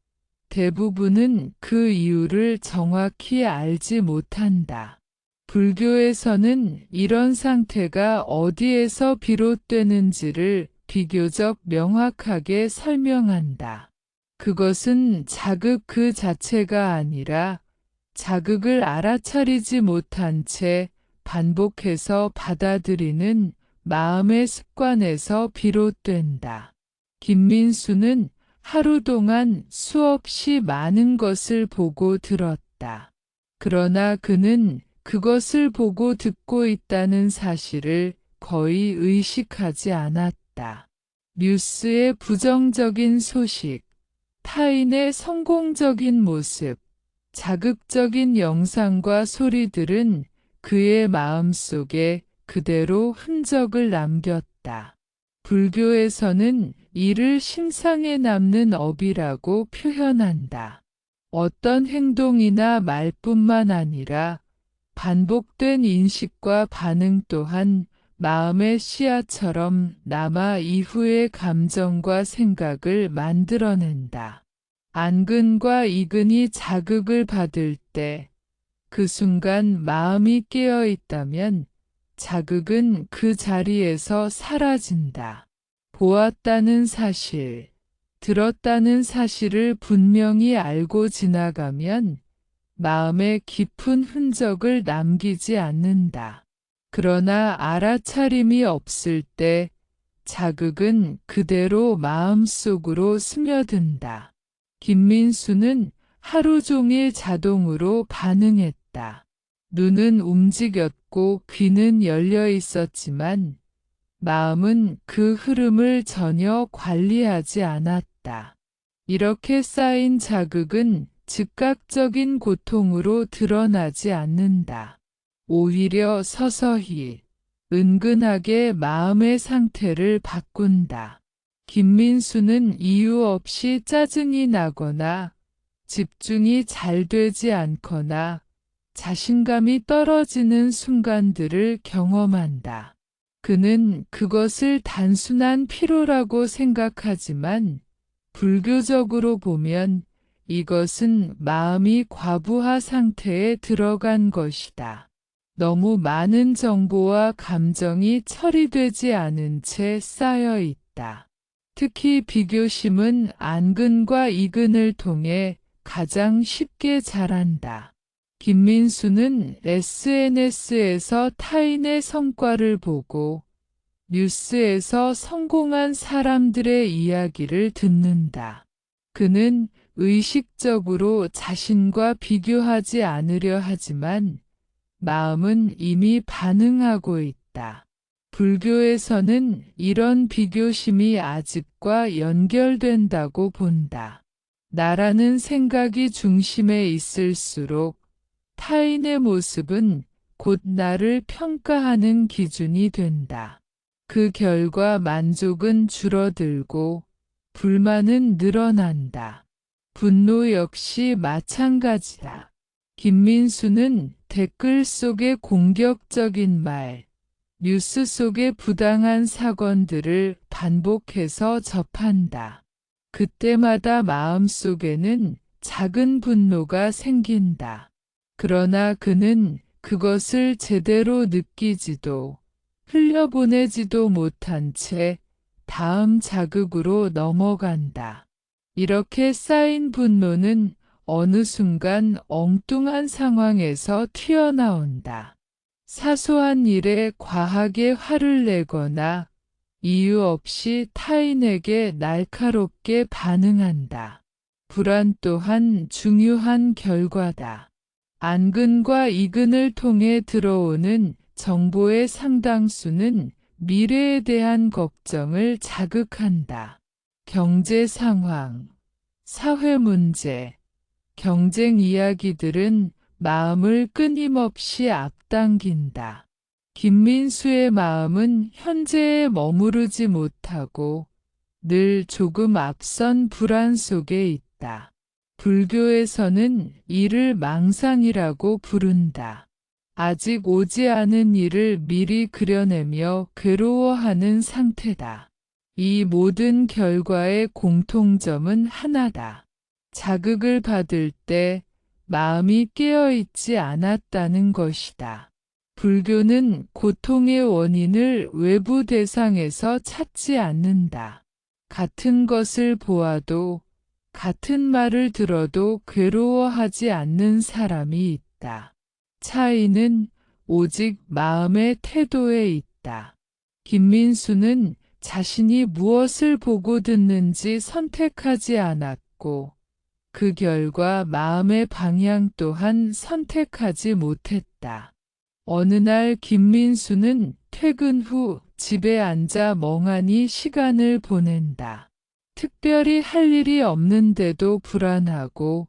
대부분은 그 이유를 정확히 알지 못한다. 불교에서는 이런 상태가 어디에서 비롯되는지를 비교적 명확하게 설명한다. 그것은 자극 그 자체가 아니라 자극을 알아차리지 못한 채 반복해서 받아들이는 마음의 습관에서 비롯된다. 김민수는 하루 동안 수없이 많은 것을 보고 들었다. 그러나 그는 그것을 보고 듣고 있다는 사실을 거의 의식하지 않았다. 뉴스의 부정적인 소식, 타인의 성공적인 모습, 자극적인 영상과 소리들은 그의 마음속에 그대로 흔적을 남겼다. 불교에서는 이를 심상에 남는 업이라고 표현한다. 어떤 행동이나 말뿐만 아니라 반복된 인식과 반응 또한 마음의 씨앗처럼 남아 이후의 감정과 생각을 만들어낸다. 안근과 이근이 자극을 받을 때 그 순간 마음이 깨어 있다면 자극은 그 자리에서 사라진다. 보았다는 사실, 들었다는 사실을 분명히 알고 지나가면 마음에 깊은 흔적을 남기지 않는다. 그러나 알아차림이 없을 때 자극은 그대로 마음속으로 스며든다. 김민수는 하루 종일 자동으로 반응했다. 눈은 움직였고 귀는 열려 있었지만 마음은 그 흐름을 전혀 관리하지 않았다. 이렇게 쌓인 자극은 즉각적인 고통으로 드러나지 않는다. 오히려 서서히, 은근하게 마음의 상태를 바꾼다. 김민수는 이유 없이 짜증이 나거나 집중이 잘 되지 않거나 자신감이 떨어지는 순간들을 경험한다. 그는 그것을 단순한 피로라고 생각하지만 불교적으로 보면 이것은 마음이 과부하 상태에 들어간 것이다. 너무 많은 정보와 감정이 처리되지 않은 채 쌓여 있다. 특히 비교심은 안근과 이근을 통해 가장 쉽게 자란다. 김민수는 SNS에서 타인의 성과를 보고 뉴스에서 성공한 사람들의 이야기를 듣는다. 그는 의식적으로 자신과 비교하지 않으려 하지만 마음은 이미 반응하고 있다. 불교에서는 이런 비교심이 아집과 연결된다고 본다. 나라는 생각이 중심에 있을수록 타인의 모습은 곧 나를 평가하는 기준이 된다. 그 결과 만족은 줄어들고 불만은 늘어난다. 분노 역시 마찬가지다. 김민수는 댓글 속의 공격적인 말, 뉴스 속의 부당한 사건들을 반복해서 접한다. 그때마다 마음속에는 작은 분노가 생긴다. 그러나 그는 그것을 제대로 느끼지도 흘려보내지도 못한 채 다음 자극으로 넘어간다. 이렇게 쌓인 분노는 어느 순간 엉뚱한 상황에서 튀어나온다. 사소한 일에 과하게 화를 내거나 이유 없이 타인에게 날카롭게 반응한다. 불안 또한 중요한 결과다. 안근과 이근을 통해 들어오는 정보의 상당수는 미래에 대한 걱정을 자극한다. 경제 상황, 사회 문제, 경쟁 이야기들은 마음을 끊임없이 앞당긴다. 김민수의 마음은 현재에 머무르지 못하고 늘 조금 앞선 불안 속에 있다. 불교에서는 이를 망상이라고 부른다. 아직 오지 않은 일을 미리 그려내며 괴로워하는 상태다. 이 모든 결과의 공통점은 하나다. 자극을 받을 때 마음이 깨어있지 않았다는 것이다. 불교는 고통의 원인을 외부 대상에서 찾지 않는다. 같은 것을 보아도 같은 말을 들어도 괴로워하지 않는 사람이 있다. 차이는 오직 마음의 태도에 있다. 김민수는 자신이 무엇을 보고 듣는지 선택하지 않았고 그 결과 마음의 방향 또한 선택하지 못했다. 어느 날 김민수는 퇴근 후 집에 앉아 멍하니 시간을 보낸다. 특별히 할 일이 없는데도 불안하고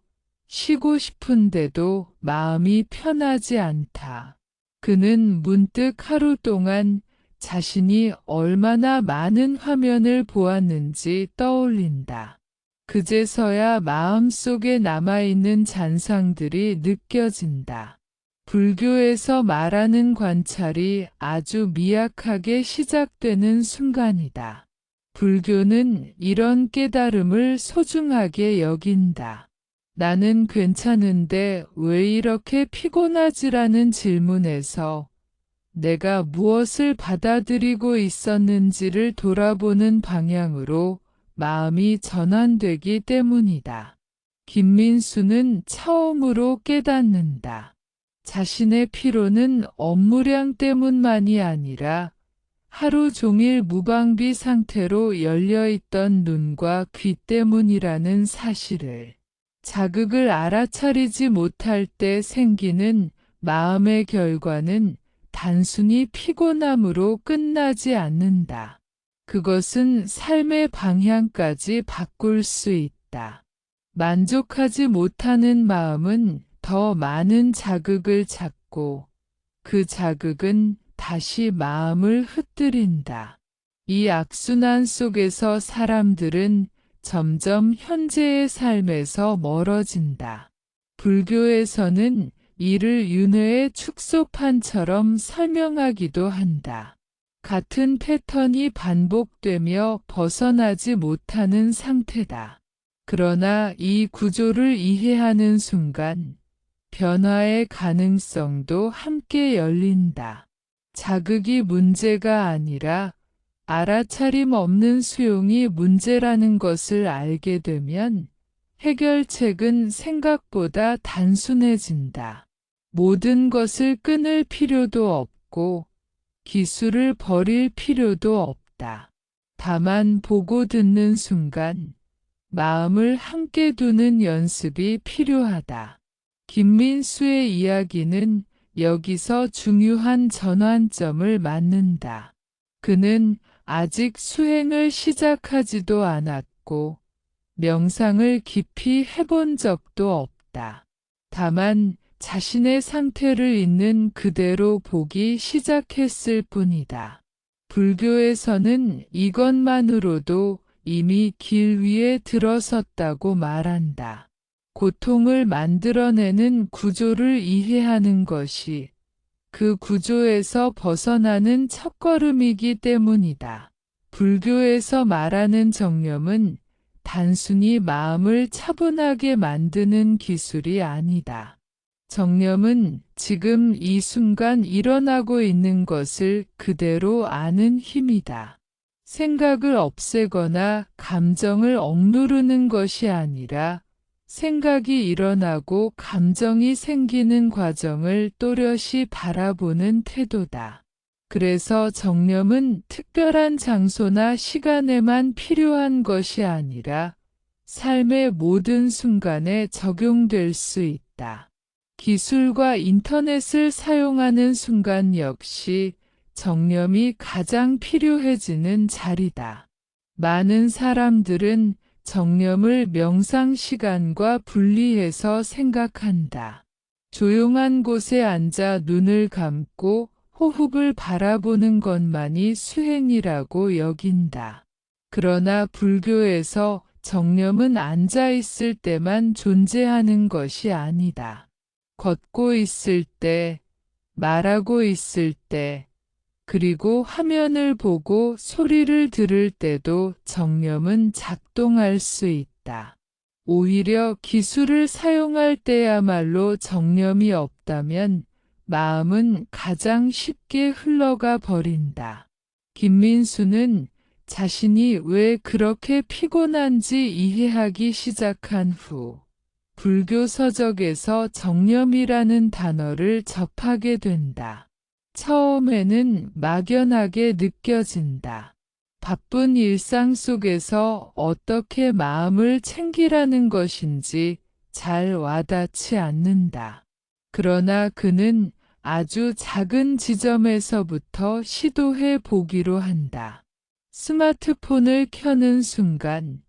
쉬고 싶은데도 마음이 편하지 않다. 그는 문득 하루 동안 자신이 얼마나 많은 화면을 보았는지 떠올린다. 그제서야 마음속에 남아있는 잔상들이 느껴진다. 불교에서 말하는 관찰이 아주 미약하게 시작되는 순간이다. 불교는 이런 깨달음을 소중하게 여긴다. 나는 괜찮은데 왜 이렇게 피곤하지라는 질문에서 내가 무엇을 받아들이고 있었는지를 돌아보는 방향으로 마음이 전환되기 때문이다. 김민수는 처음으로 깨닫는다. 자신의 피로는 업무량 때문만이 아니라 하루 종일 무방비 상태로 열려있던 눈과 귀 때문이라는 사실을. 자극을 알아차리지 못할 때 생기는 마음의 결과는 단순히 피곤함으로 끝나지 않는다. 그것은 삶의 방향까지 바꿀 수 있다. 만족하지 못하는 마음은 더 많은 자극을 찾고 그 자극은 다시 마음을 흩뜨린다. 이 악순환 속에서 사람들은 점점 현재의 삶에서 멀어진다. 불교에서는 이를 윤회의 축소판처럼 설명하기도 한다. 같은 패턴이 반복되며 벗어나지 못하는 상태다. 그러나 이 구조를 이해하는 순간 변화의 가능성도 함께 열린다. 자극이 문제가 아니라 알아차림 없는 수용이 문제라는 것을 알게 되면 해결책은 생각보다 단순해진다. 모든 것을 끊을 필요도 없고 기술을 버릴 필요도 없다. 다만 보고 듣는 순간 마음을 함께 두는 연습이 필요하다. 김민수의 이야기는 여기서 중요한 전환점을 맞는다. 그는 아직 수행을 시작하지도 않았고 명상을 깊이 해본 적도 없다. 다만 자신의 상태를 있는 그대로 보기 시작했을 뿐이다. 불교에서는 이것만으로도 이미 길 위에 들어섰다고 말한다. 고통을 만들어내는 구조를 이해하는 것이 그 구조에서 벗어나는 첫걸음이기 때문이다. 불교에서 말하는 정념은 단순히 마음을 차분하게 만드는 기술이 아니다. 정념은 지금 이 순간 일어나고 있는 것을 그대로 아는 힘이다. 생각을 없애거나 감정을 억누르는 것이 아니라 생각이 일어나고 감정이 생기는 과정을 또렷이 바라보는 태도다. 그래서 정념은 특별한 장소나 시간에만 필요한 것이 아니라 삶의 모든 순간에 적용될 수 있다. 기술과 인터넷을 사용하는 순간 역시 정념이 가장 필요해지는 자리다. 많은 사람들은 정념을 명상 시간과 분리해서 생각한다. 조용한 곳에 앉아 눈을 감고 호흡을 바라보는 것만이 수행이라고 여긴다. 그러나 불교에서 정념은 앉아 있을 때만 존재하는 것이 아니다. 걷고 있을 때, 말하고 있을 때, 그리고 화면을 보고 소리를 들을 때도 정념은 작동할 수 있다. 오히려 기술을 사용할 때야말로 정념이 없다면 마음은 가장 쉽게 흘러가 버린다. 김민수는 자신이 왜 그렇게 피곤한지 이해하기 시작한 후 불교 서적에서 정념이라는 단어를 접하게 된다. 처음에는 막연하게 느껴진다. 바쁜 일상 속에서 어떻게 마음을 챙기라는 것인지 잘 와닿지 않는다. 그러나 그는 아주 작은 지점에서부터 시도해 보기로 한다. 스마트폰을 켜는 순간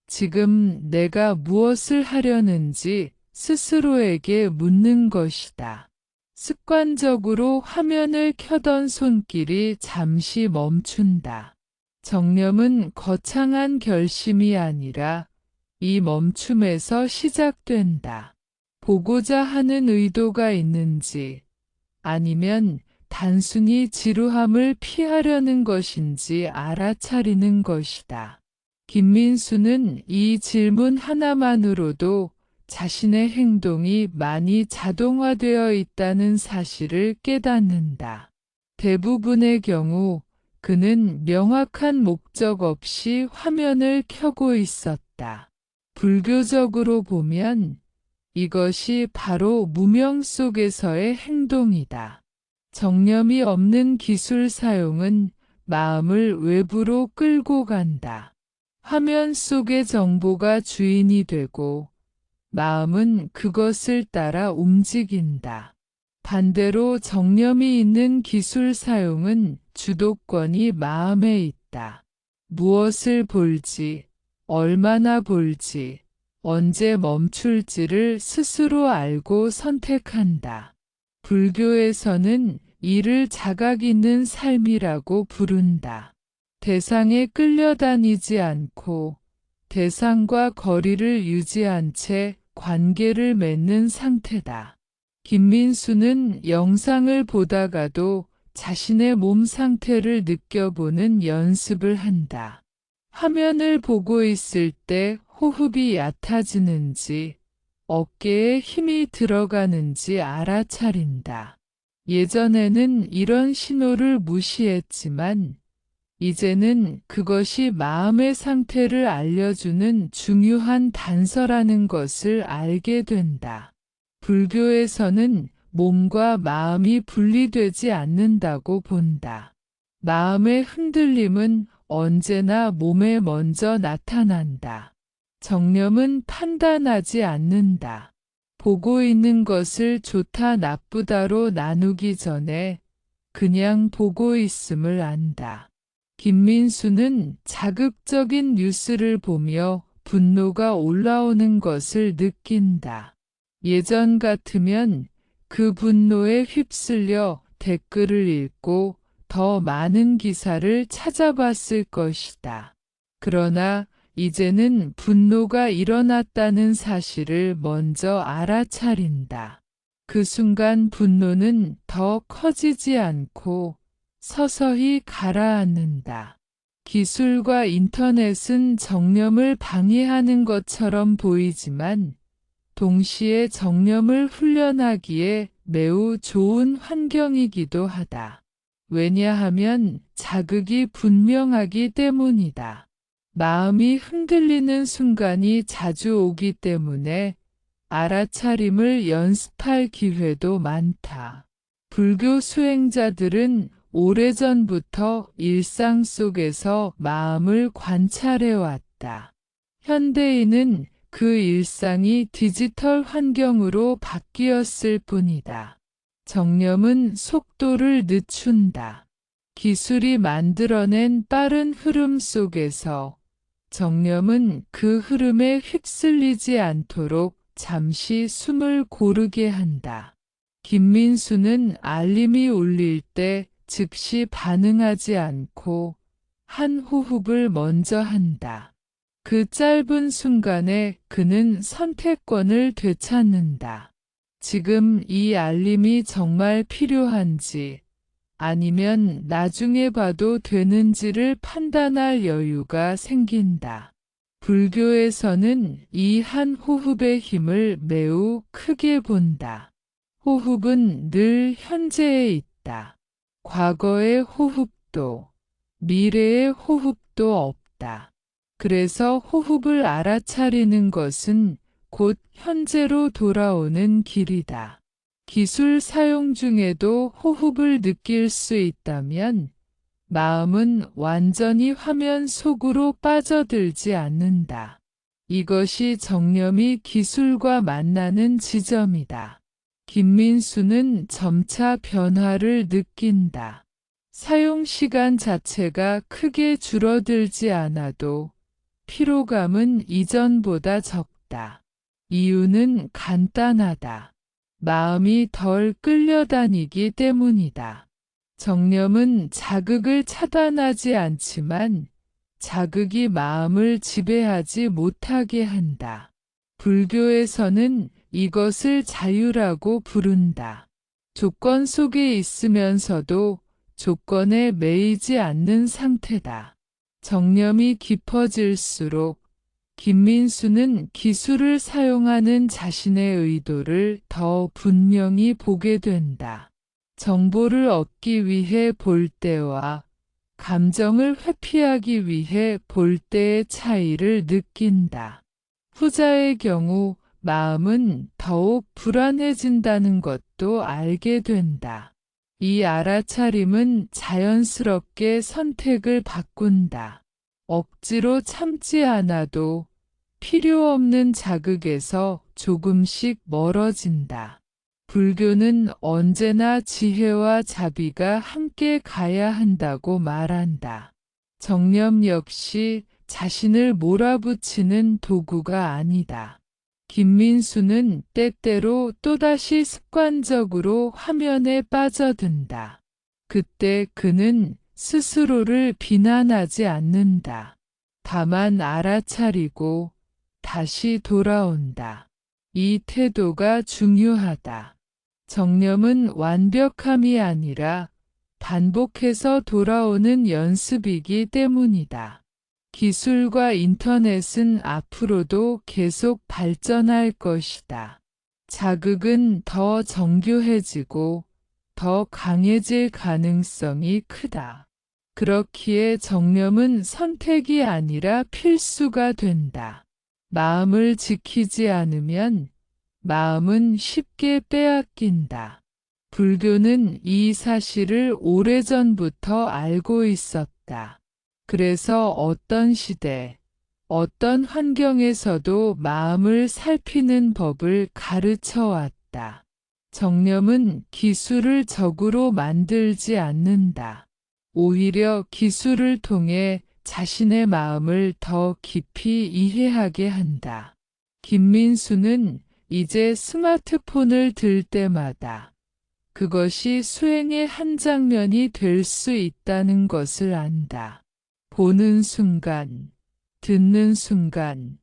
지금 내가 무엇을 하려는지 스스로에게 묻는 것이다. 습관적으로 화면을 켜던 손길이 잠시 멈춘다. 정념은 거창한 결심이 아니라 이 멈춤에서 시작된다. 보고자 하는 의도가 있는지 아니면 단순히 지루함을 피하려는 것인지 알아차리는 것이다. 김민수는 이 질문 하나만으로도 자신의 행동이 많이 자동화되어 있다는 사실을 깨닫는다. 대부분의 경우 그는 명확한 목적 없이 화면을 켜고 있었다. 불교적으로 보면 이것이 바로 무명 속에서의 행동이다. 정념이 없는 기술 사용은 마음을 외부로 끌고 간다. 화면 속의 정보가 주인이 되고 마음은 그것을 따라 움직인다. 반대로 정념이 있는 기술 사용은 주도권이 마음에 있다. 무엇을 볼지, 얼마나 볼지, 언제 멈출지를 스스로 알고 선택한다. 불교에서는 이를 자각 있는 삶이라고 부른다. 대상에 끌려다니지 않고 대상과 거리를 유지한 채 관계를 맺는 상태다. 김민수는 영상을 보다가도 자신의 몸 상태를 느껴보는 연습을 한다. 화면을 보고 있을 때 호흡이 얕아지는지 어깨에 힘이 들어가는지 알아차린다. 예전에는 이런 신호를 무시했지만 이제는 그것이 마음의 상태를 알려주는 중요한 단서라는 것을 알게 된다. 불교에서는 몸과 마음이 분리되지 않는다고 본다. 마음의 흔들림은 언제나 몸에 먼저 나타난다. 정념은 판단하지 않는다. 보고 있는 것을 좋다 나쁘다로 나누기 전에 그냥 보고 있음을 안다. 김민수는 자극적인 뉴스를 보며 분노가 올라오는 것을 느낀다. 예전 같으면 그 분노에 휩쓸려 댓글을 읽고 더 많은 기사를 찾아봤을 것이다. 그러나 이제는 분노가 일어났다는 사실을 먼저 알아차린다. 그 순간 분노는 더 커지지 않고 서서히 가라앉는다. 기술과 인터넷은 정념을 방해하는 것처럼 보이지만 동시에 정념을 훈련하기에 매우 좋은 환경이기도 하다. 왜냐하면 자극이 분명하기 때문이다. 마음이 흔들리는 순간이 자주 오기 때문에 알아차림을 연습할 기회도 많다. 불교 수행자들은 오래전부터 일상 속에서 마음을 관찰해왔다. 현대인은 그 일상이 디지털 환경으로 바뀌었을 뿐이다. 정념은 속도를 늦춘다. 기술이 만들어낸 빠른 흐름 속에서 정념은 그 흐름에 휩쓸리지 않도록 잠시 숨을 고르게 한다. 김민수는 알림이 울릴 때 즉시 반응하지 않고 한 호흡을 먼저 한다. 그 짧은 순간에 그는 선택권을 되찾는다. 지금 이 알림이 정말 필요한지 아니면 나중에 봐도 되는지를 판단할 여유가 생긴다. 불교에서는 이 한 호흡의 힘을 매우 크게 본다. 호흡은 늘 현재에 있다. 과거의 호흡도, 미래의 호흡도 없다. 그래서 호흡을 알아차리는 것은 곧 현재로 돌아오는 길이다. 기술 사용 중에도 호흡을 느낄 수 있다면 마음은 완전히 화면 속으로 빠져들지 않는다. 이것이 정념이 기술과 만나는 지점이다. 김민수는 점차 변화를 느낀다. 사용 시간 자체가 크게 줄어들지 않아도 피로감은 이전보다 적다. 이유는 간단하다. 마음이 덜 끌려다니기 때문이다. 정념은 자극을 차단하지 않지만 자극이 마음을 지배하지 못하게 한다. 불교에서는 이것을 자유라고 부른다. 조건 속에 있으면서도 조건에 매이지 않는 상태다. 정념이 깊어질수록 김민수는 기술을 사용하는 자신의 의도를 더 분명히 보게 된다. 정보를 얻기 위해 볼 때와 감정을 회피하기 위해 볼 때의 차이를 느낀다. 후자의 경우 마음은 더욱 불안해진다는 것도 알게 된다. 이 알아차림은 자연스럽게 선택을 바꾼다. 억지로 참지 않아도 필요 없는 자극에서 조금씩 멀어진다. 불교는 언제나 지혜와 자비가 함께 가야 한다고 말한다. 정념 역시 자신을 몰아붙이는 도구가 아니다. 김민수는 때때로 또다시 습관적으로 화면에 빠져든다. 그때 그는 스스로를 비난하지 않는다. 다만 알아차리고 다시 돌아온다. 이 태도가 중요하다. 정념은 완벽함이 아니라 반복해서 돌아오는 연습이기 때문이다. 기술과 인터넷은 앞으로도 계속 발전할 것이다. 자극은 더 정교해지고 더 강해질 가능성이 크다. 그렇기에 정념은 선택이 아니라 필수가 된다. 마음을 지키지 않으면 마음은 쉽게 빼앗긴다. 불교는 이 사실을 오래전부터 알고 있었다. 그래서 어떤 시대, 어떤 환경에서도 마음을 살피는 법을 가르쳐 왔다. 정념은 기술을 적으로 만들지 않는다. 오히려 기술을 통해 자신의 마음을 더 깊이 이해하게 한다. 김민수는 이제 스마트폰을 들 때마다 그것이 수행의 한 장면이 될 수 있다는 것을 안다. 보는 순간, 듣는 순간,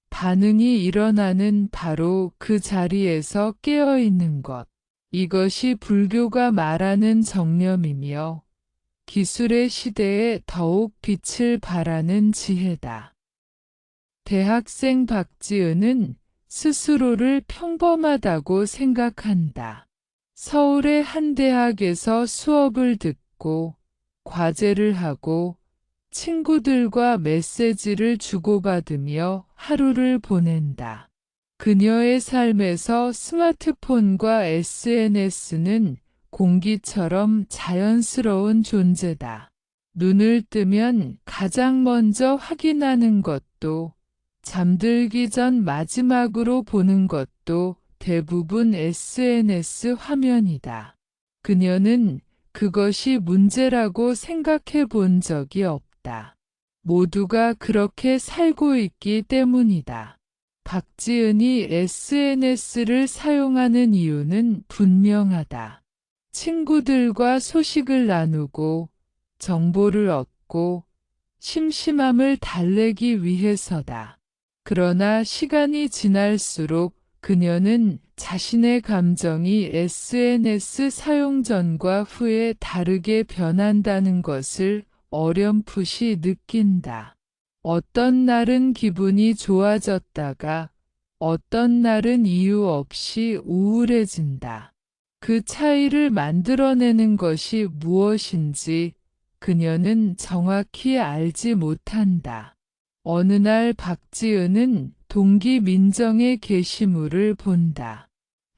반응이 일어나는 바로 그 자리에서 깨어있는 것. 이것이 불교가 말하는 정념이며 기술의 시대에 더욱 빛을 발하는 지혜다. 대학생 박지은은 스스로를 평범하다고 생각한다. 서울의 한 대학에서 수업을 듣고 과제를 하고 친구들과 메시지를 주고받으며 하루를 보낸다. 그녀의 삶에서 스마트폰과 SNS는 공기처럼 자연스러운 존재다. 눈을 뜨면 가장 먼저 확인하는 것도, 잠들기 전 마지막으로 보는 것도 대부분 SNS 화면이다. 그녀는 그것이 문제라고 생각해 본 적이 없다. 모두가 그렇게 살고 있기 때문이다. 박지은이 SNS를 사용하는 이유는 분명하다. 친구들과 소식을 나누고 정보를 얻고 심심함을 달래기 위해서다. 그러나 시간이 지날수록 그녀는 자신의 감정이 SNS 사용 전과 후에 다르게 변한다는 것을 어렴풋이 느낀다. 어떤 날은 기분이 좋아졌다가 어떤 날은 이유 없이 우울해진다. 그 차이를 만들어내는 것이 무엇인지 그녀는 정확히 알지 못한다. 어느 날 박지은은 동기 민정의 게시물을 본다.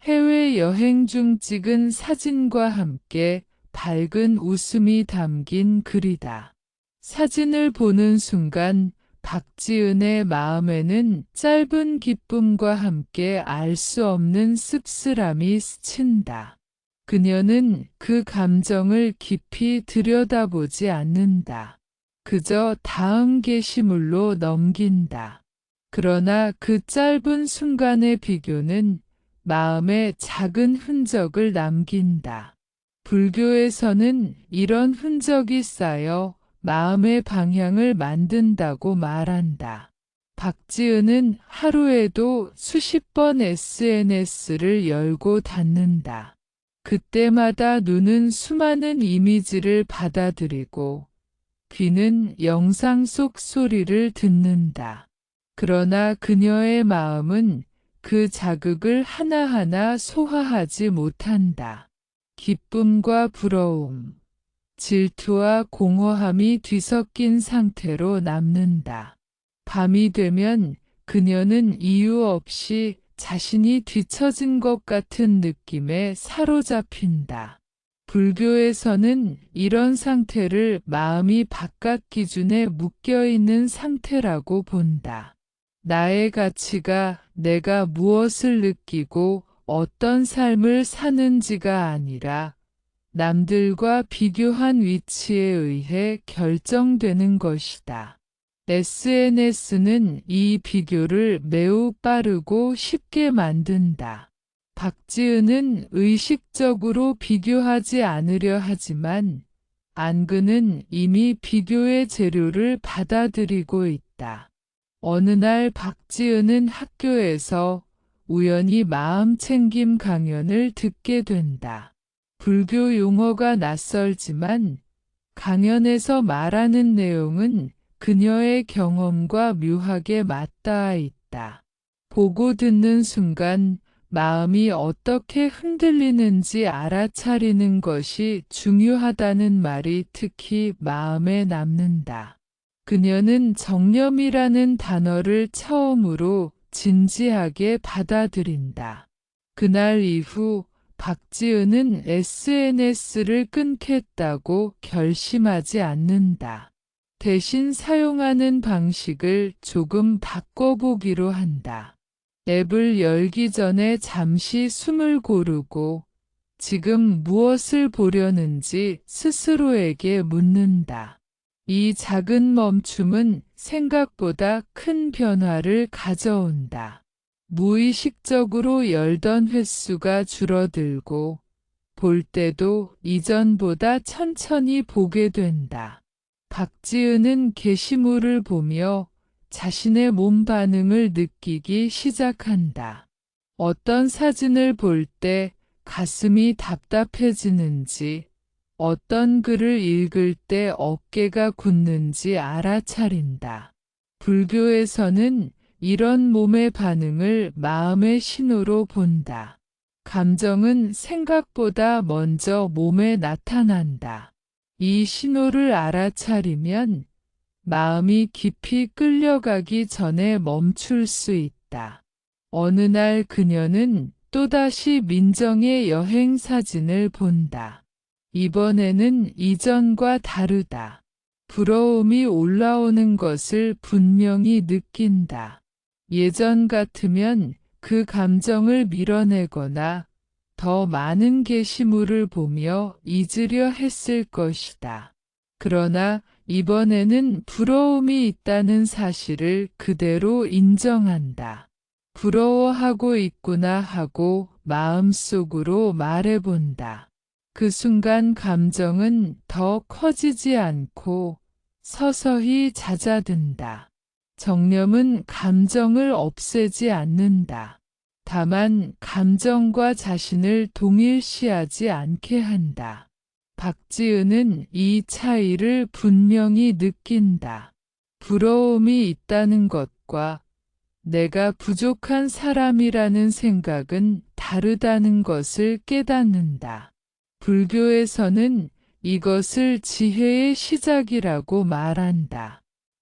해외여행 중 찍은 사진과 함께 밝은 웃음이 담긴 글이다. 사진을 보는 순간 박지은의 마음에는 짧은 기쁨과 함께 알 수 없는 씁쓸함이 스친다. 그녀는 그 감정을 깊이 들여다보지 않는다. 그저 다음 게시물로 넘긴다. 그러나 그 짧은 순간의 비교는 마음에 작은 흔적을 남긴다. 불교에서는 이런 흔적이 쌓여 마음의 방향을 만든다고 말한다. 박지은은 하루에도 수십 번 SNS를 열고 닫는다. 그때마다 눈은 수많은 이미지를 받아들이고 귀는 영상 속 소리를 듣는다. 그러나 그녀의 마음은 그 자극을 하나하나 소화하지 못한다. 기쁨과 부러움, 질투와 공허함이 뒤섞인 상태로 남는다. 밤이 되면 그녀는 이유 없이 자신이 뒤처진 것 같은 느낌에 사로잡힌다. 불교에서는 이런 상태를 마음이 바깥 기준에 묶여있는 상태라고 본다. 나의 가치가 내가 무엇을 느끼고 어떤 삶을 사는지가 아니라 남들과 비교한 위치에 의해 결정되는 것이다. SNS는 이 비교를 매우 빠르고 쉽게 만든다. 박지은은 의식적으로 비교하지 않으려 하지만 안그는 이미 비교의 재료를 받아들이고 있다. 어느 날 박지은은 학교에서 우연히 마음챙김 강연을 듣게 된다. 불교 용어가 낯설지만 강연에서 말하는 내용은 그녀의 경험과 묘하게 맞닿아 있다. 보고 듣는 순간 마음이 어떻게 흔들리는지 알아차리는 것이 중요하다는 말이 특히 마음에 남는다. 그녀는 정념이라는 단어를 처음으로 진지하게 받아들인다. 그날 이후 박지은은 SNS를 끊겠다고 결심하지 않는다. 대신 사용하는 방식을 조금 바꿔보기로 한다. 앱을 열기 전에 잠시 숨을 고르고 지금 무엇을 보려는지 스스로에게 묻는다. 이 작은 멈춤은 생각보다 큰 변화를 가져온다. 무의식적으로 열던 횟수가 줄어들고 볼 때도 이전보다 천천히 보게 된다. 박지은은 게시물을 보며 자신의 몸 반응을 느끼기 시작한다. 어떤 사진을 볼 때 가슴이 답답해지는지, 어떤 글을 읽을 때 어깨가 굳는지 알아차린다. 불교에서는 이런 몸의 반응을 마음의 신호로 본다. 감정은 생각보다 먼저 몸에 나타난다. 이 신호를 알아차리면 마음이 깊이 끌려가기 전에 멈출 수 있다. 어느 날 그녀는 또다시 민정의 여행 사진을 본다. 이번에는 이전과 다르다. 부러움이 올라오는 것을 분명히 느낀다. 예전 같으면 그 감정을 밀어내거나 더 많은 게시물을 보며 잊으려 했을 것이다. 그러나 이번에는 부러움이 있다는 사실을 그대로 인정한다. 부러워하고 있구나 하고 마음속으로 말해본다. 그 순간 감정은 더 커지지 않고 서서히 잦아든다. 정념은 감정을 없애지 않는다. 다만 감정과 자신을 동일시하지 않게 한다. 박지은은 이 차이를 분명히 느낀다. 부러움이 있다는 것과 내가 부족한 사람이라는 생각은 다르다는 것을 깨닫는다. 불교에서는 이것을 지혜의 시작이라고 말한다.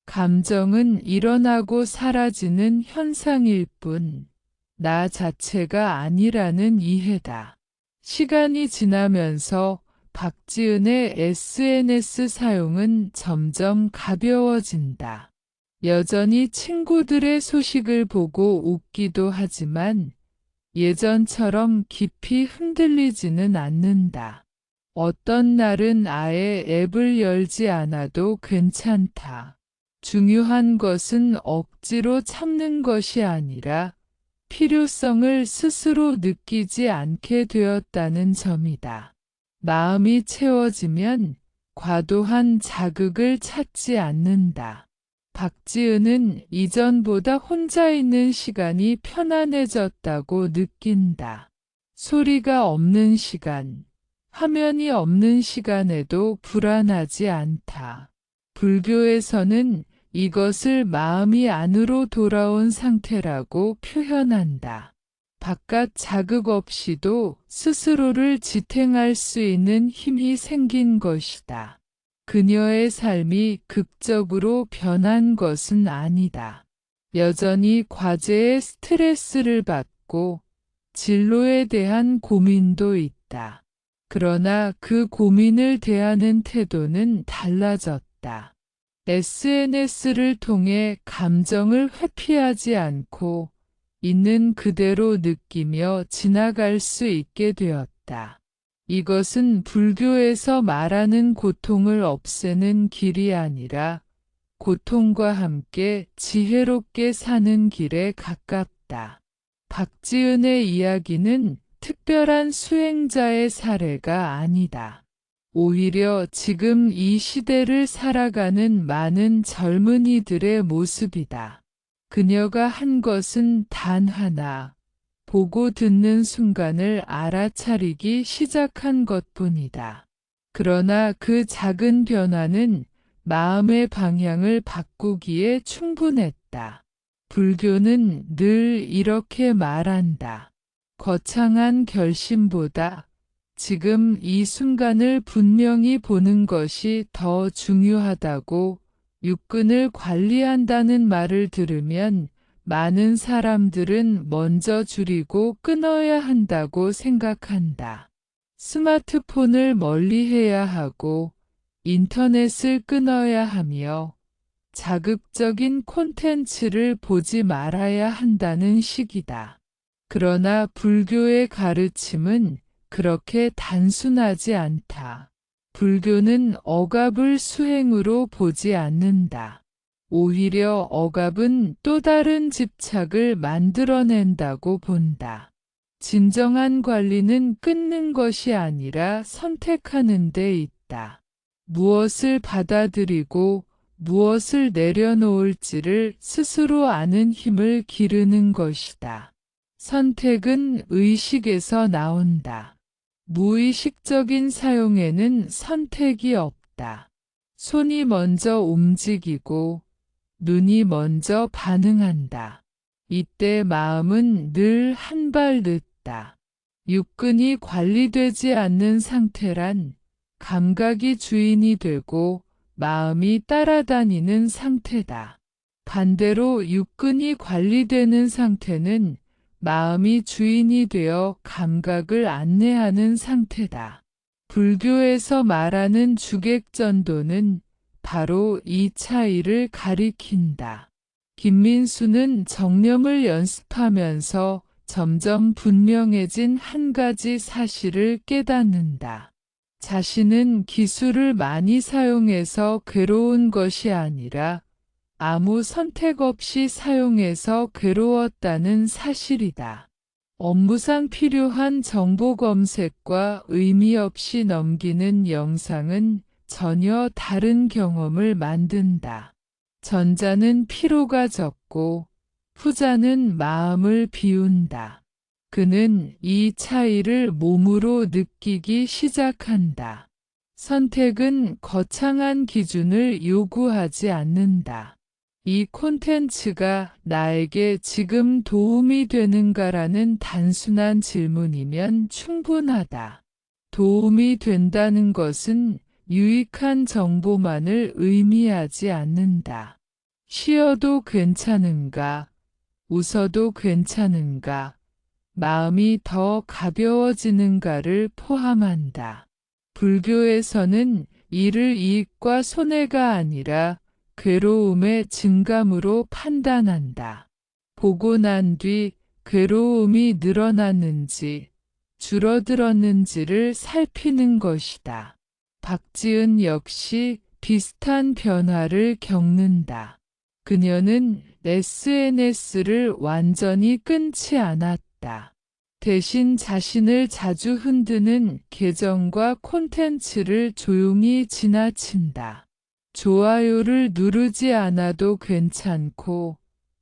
감정은 일어나고 사라지는 현상일 뿐, 나 자체가 아니라는 이해다. 시간이 지나면서 박지은의 SNS 사용은 점점 가벼워진다. 여전히 친구들의 소식을 보고 웃기도 하지만 예전처럼 깊이 흔들리지는 않는다. 어떤 날은 아예 앱을 열지 않아도 괜찮다. 중요한 것은 억지로 참는 것이 아니라 필요성을 스스로 느끼지 않게 되었다는 점이다. 마음이 채워지면 과도한 자극을 찾지 않는다. 박지은은 이전보다 혼자 있는 시간이 편안해졌다고 느낀다. 소리가 없는 시간, 화면이 없는 시간에도 불안하지 않다. 불교에서는 이것을 마음이 안으로 돌아온 상태라고 표현한다. 바깥 자극 없이도 스스로를 지탱할 수 있는 힘이 생긴 것이다. 그녀의 삶이 극적으로 변한 것은 아니다. 여전히 과제에 스트레스를 받고 진로에 대한 고민도 있다. 그러나 그 고민을 대하는 태도는 달라졌다. SNS를 통해 감정을 회피하지 않고 있는 그대로 느끼며 지나갈 수 있게 되었다. 이것은 불교에서 말하는 고통을 없애는 길이 아니라 고통과 함께 지혜롭게 사는 길에 가깝다. 박지은의 이야기는 특별한 수행자의 사례가 아니다. 오히려 지금 이 시대를 살아가는 많은 젊은이들의 모습이다. 그녀가 한 것은 단 하나, 보고 듣는 순간을 알아차리기 시작한 것뿐이다. 그러나 그 작은 변화는 마음의 방향을 바꾸기에 충분했다. 불교는 늘 이렇게 말한다. 거창한 결심보다 지금 이 순간을 분명히 보는 것이 더 중요하다고. 육근을 관리한다는 말을 들으면 많은 사람들은 먼저 줄이고 끊어야 한다고 생각한다. 스마트폰을 멀리해야 하고 인터넷을 끊어야 하며 자극적인 콘텐츠를 보지 말아야 한다는 식이다. 그러나 불교의 가르침은 그렇게 단순하지 않다. 불교는 억압을 수행으로 보지 않는다. 오히려 억압은 또 다른 집착을 만들어낸다고 본다. 진정한 관리는 끊는 것이 아니라 선택하는 데 있다. 무엇을 받아들이고 무엇을 내려놓을지를 스스로 아는 힘을 기르는 것이다. 선택은 의식에서 나온다. 무의식적인 사용에는 선택이 없다. 손이 먼저 움직이고 눈이 먼저 반응한다. 이때 마음은 늘 한 발 늦다. 육근이 관리되지 않는 상태란 감각이 주인이 되고 마음이 따라다니는 상태다. 반대로 육근이 관리되는 상태는 마음이 주인이 되어 감각을 안내하는 상태다. 불교에서 말하는 주객전도는 바로 이 차이를 가리킨다. 김민수는 정념을 연습하면서 점점 분명해진 한 가지 사실을 깨닫는다. 자신은 기술을 많이 사용해서 괴로운 것이 아니라 아무 선택 없이 사용해서 괴로웠다는 사실이다. 업무상 필요한 정보 검색과 의미 없이 넘기는 영상은 전혀 다른 경험을 만든다. 전자는 피로가 적고 후자는 마음을 비운다. 그는 이 차이를 몸으로 느끼기 시작한다. 선택은 거창한 기준을 요구하지 않는다. 이 콘텐츠가 나에게 지금 도움이 되는가라는 단순한 질문이면 충분하다. 도움이 된다는 것은 유익한 정보만을 의미하지 않는다. 쉬어도 괜찮은가? 웃어도 괜찮은가? 마음이 더 가벼워지는가를 포함한다. 불교에서는 이를 이익과 손해가 아니라 괴로움의 증감으로 판단한다. 보고 난 뒤 괴로움이 늘어났는지 줄어들었는지를 살피는 것이다. 박지은 역시 비슷한 변화를 겪는다. 그녀는 SNS를 완전히 끊지 않았다. 대신 자신을 자주 흔드는 계정과 콘텐츠를 조용히 지나친다. 좋아요를 누르지 않아도 괜찮고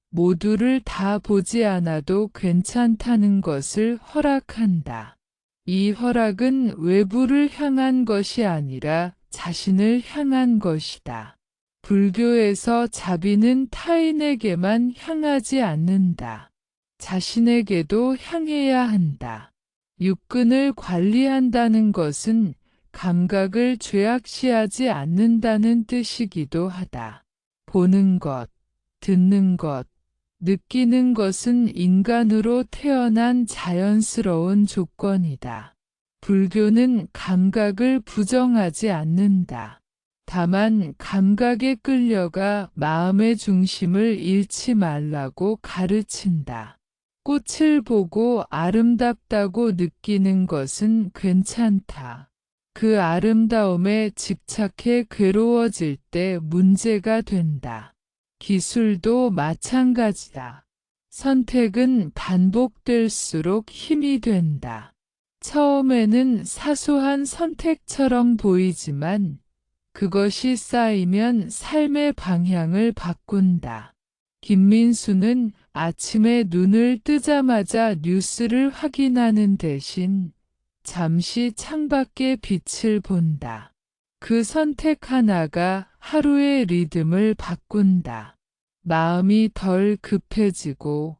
모두를 다 보지 않아도 괜찮다는 것을 허락한다. 이 허락은 외부를 향한 것이 아니라 자신을 향한 것이다. 불교에서 자비는 타인에게만 향하지 않는다. 자신에게도 향해야 한다. 육근을 관리한다는 것은 감각을 죄악시하지 않는다는 뜻이기도 하다. 보는 것, 듣는 것, 느끼는 것은 인간으로 태어난 자연스러운 조건이다. 불교는 감각을 부정하지 않는다. 다만 감각에 끌려가 마음의 중심을 잃지 말라고 가르친다. 꽃을 보고 아름답다고 느끼는 것은 괜찮다. 그 아름다움에 집착해 괴로워질 때 문제가 된다. 기술도 마찬가지다. 선택은 반복될수록 힘이 된다. 처음에는 사소한 선택처럼 보이지만 그것이 쌓이면 삶의 방향을 바꾼다. 김민수는 아침에 눈을 뜨자마자 뉴스를 확인하는 대신 잠시 창밖의 빛을 본다. 그 선택 하나가 하루의 리듬을 바꾼다. 마음이 덜 급해지고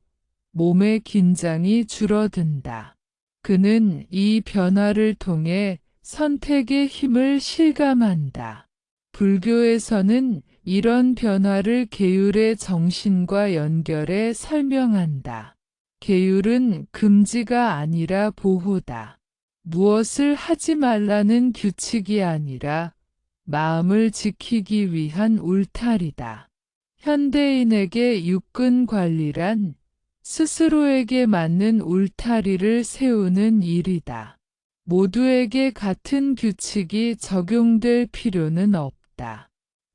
몸의 긴장이 줄어든다. 그는 이 변화를 통해 선택의 힘을 실감한다. 불교에서는 이런 변화를 계율의 정신과 연결해 설명한다. 계율은 금지가 아니라 보호다. 무엇을 하지 말라는 규칙이 아니라 마음을 지키기 위한 울타리다. 현대인에게 육근 관리란 스스로에게 맞는 울타리를 세우는 일이다. 모두에게 같은 규칙이 적용될 필요는 없다.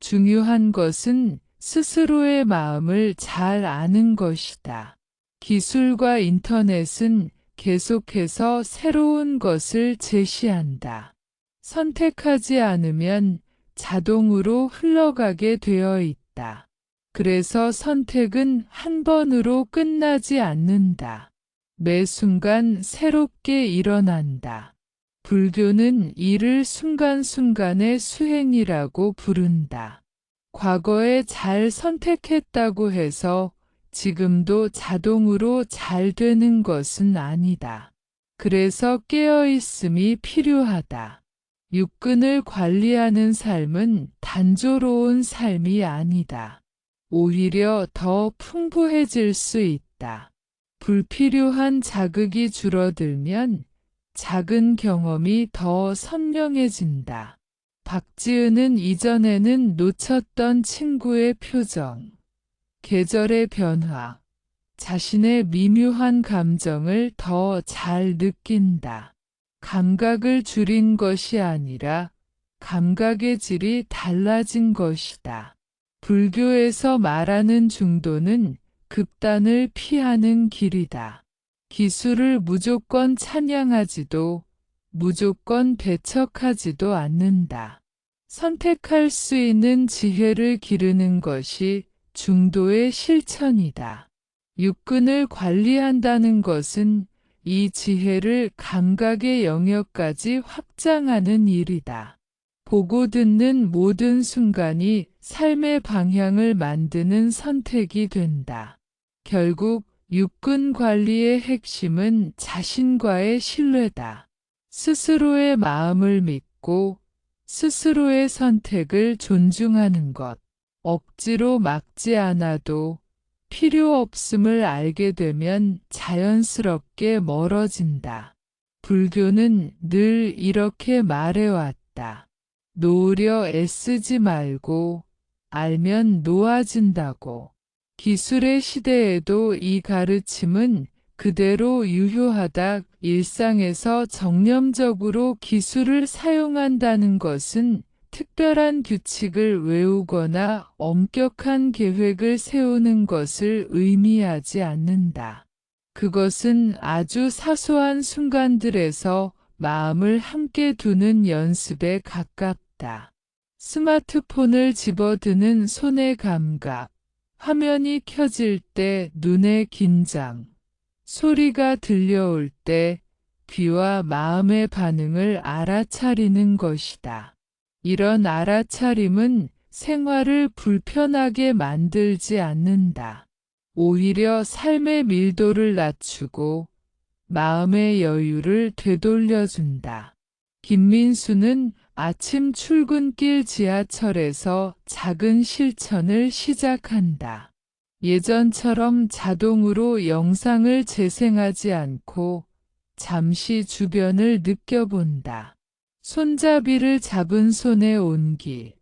중요한 것은 스스로의 마음을 잘 아는 것이다. 기술과 인터넷은 계속해서 새로운 것을 제시한다. 선택하지 않으면 자동으로 흘러가게 되어 있다. 그래서 선택은 한 번으로 끝나지 않는다. 매 순간 새롭게 일어난다. 불교는 이를 순간순간의 수행이라고 부른다. 과거에 잘 선택했다고 해서 지금도 자동으로 잘 되는 것은 아니다. 그래서 깨어있음이 필요하다. 육근을 관리하는 삶은 단조로운 삶이 아니다. 오히려 더 풍부해질 수 있다. 불필요한 자극이 줄어들면 작은 경험이 더 선명해진다. 박지은은 이전에는 놓쳤던 친구의 표정, 계절의 변화, 자신의 미묘한 감정을 더 잘 느낀다. 감각을 줄인 것이 아니라 감각의 질이 달라진 것이다. 불교에서 말하는 중도는 극단을 피하는 길이다. 기술을 무조건 찬양하지도 무조건 배척하지도 않는다. 선택할 수 있는 지혜를 기르는 것이 중도의 실천이다. 육근을 관리한다는 것은 이 지혜를 감각의 영역까지 확장하는 일이다. 보고 듣는 모든 순간이 삶의 방향을 만드는 선택이 된다. 결국 육근 관리의 핵심은 자신과의 신뢰다. 스스로의 마음을 믿고 스스로의 선택을 존중하는 것. 억지로 막지 않아도 필요 없음을 알게 되면 자연스럽게 멀어진다. 불교는 늘 이렇게 말해왔다. 놓으려 애쓰지 말고 알면 놓아진다고. 기술의 시대에도 이 가르침은 그대로 유효하다. 일상에서 정념적으로 기술을 사용한다는 것은 특별한 규칙을 외우거나 엄격한 계획을 세우는 것을 의미하지 않는다. 그것은 아주 사소한 순간들에서 마음을 함께 두는 연습에 가깝다. 스마트폰을 집어드는 손의 감각, 화면이 켜질 때 눈의 긴장, 소리가 들려올 때 귀와 마음의 반응을 알아차리는 것이다. 이런 알아차림은 생활을 불편하게 만들지 않는다. 오히려 삶의 밀도를 낮추고 마음의 여유를 되돌려준다. 김민수는 아침 출근길 지하철에서 작은 실천을 시작한다. 예전처럼 자동으로 영상을 재생하지 않고 잠시 주변을 느껴본다. 손잡이를 잡은 손의 온기,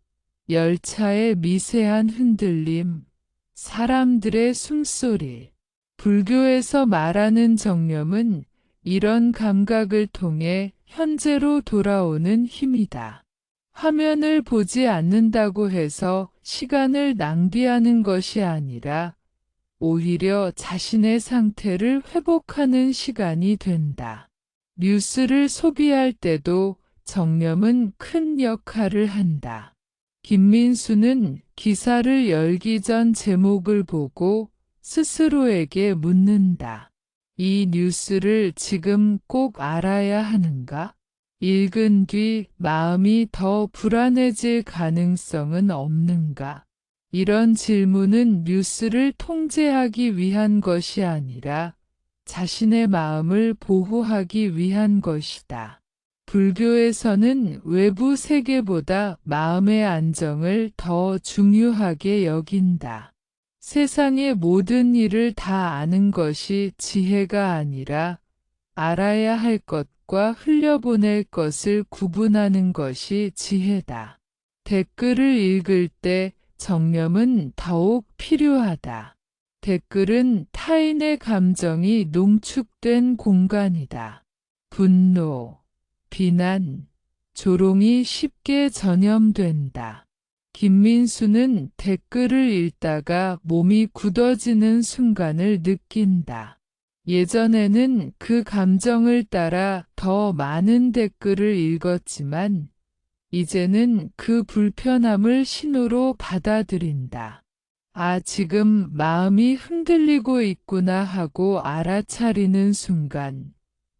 열차의 미세한 흔들림, 사람들의 숨소리. 불교에서 말하는 정념은 이런 감각을 통해 현재로 돌아오는 힘이다. 화면을 보지 않는다고 해서 시간을 낭비하는 것이 아니라 오히려 자신의 상태를 회복하는 시간이 된다. 뉴스를 소비할 때도 정념은 큰 역할을 한다. 김민수는 기사를 열기 전 제목을 보고 스스로에게 묻는다. 이 뉴스를 지금 꼭 알아야 하는가? 읽은 뒤 마음이 더 불안해질 가능성은 없는가? 이런 질문은 뉴스를 통제하기 위한 것이 아니라 자신의 마음을 보호하기 위한 것이다. 불교에서는 외부 세계보다 마음의 안정을 더 중요하게 여긴다. 세상의 모든 일을 다 아는 것이 지혜가 아니라 알아야 할 것과 흘려보낼 것을 구분하는 것이 지혜다. 댓글을 읽을 때 정념은 더욱 필요하다. 댓글은 타인의 감정이 농축된 공간이다. 분노, 비난, 조롱이 쉽게 전염된다. 김민수는 댓글을 읽다가 몸이 굳어지는 순간을 느낀다. 예전에는 그 감정을 따라 더 많은 댓글을 읽었지만 이제는 그 불편함을 신호로 받아들인다. 아, 지금 마음이 흔들리고 있구나 하고 알아차리는 순간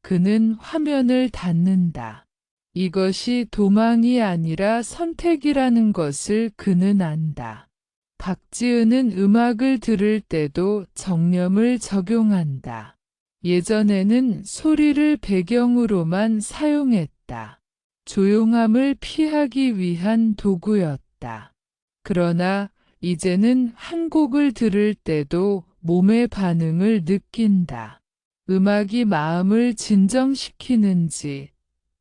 그는 화면을 닫는다. 이것이 도망이 아니라 선택이라는 것을 그는 안다. 박지은은 음악을 들을 때도 정념을 적용한다. 예전에는 소리를 배경으로만 사용했다. 조용함을 피하기 위한 도구였다. 그러나 이제는 한 곡을 들을 때도 몸의 반응을 느낀다. 음악이 마음을 진정시키는지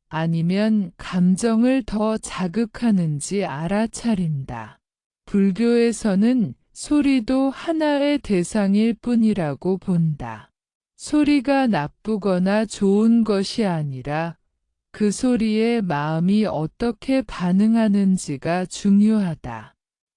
아니면 감정을 더 자극하는지 알아차린다. 불교에서는 소리도 하나의 대상일 뿐이라고 본다. 소리가 나쁘거나 좋은 것이 아니라 그 소리에 마음이 어떻게 반응하는지가 중요하다.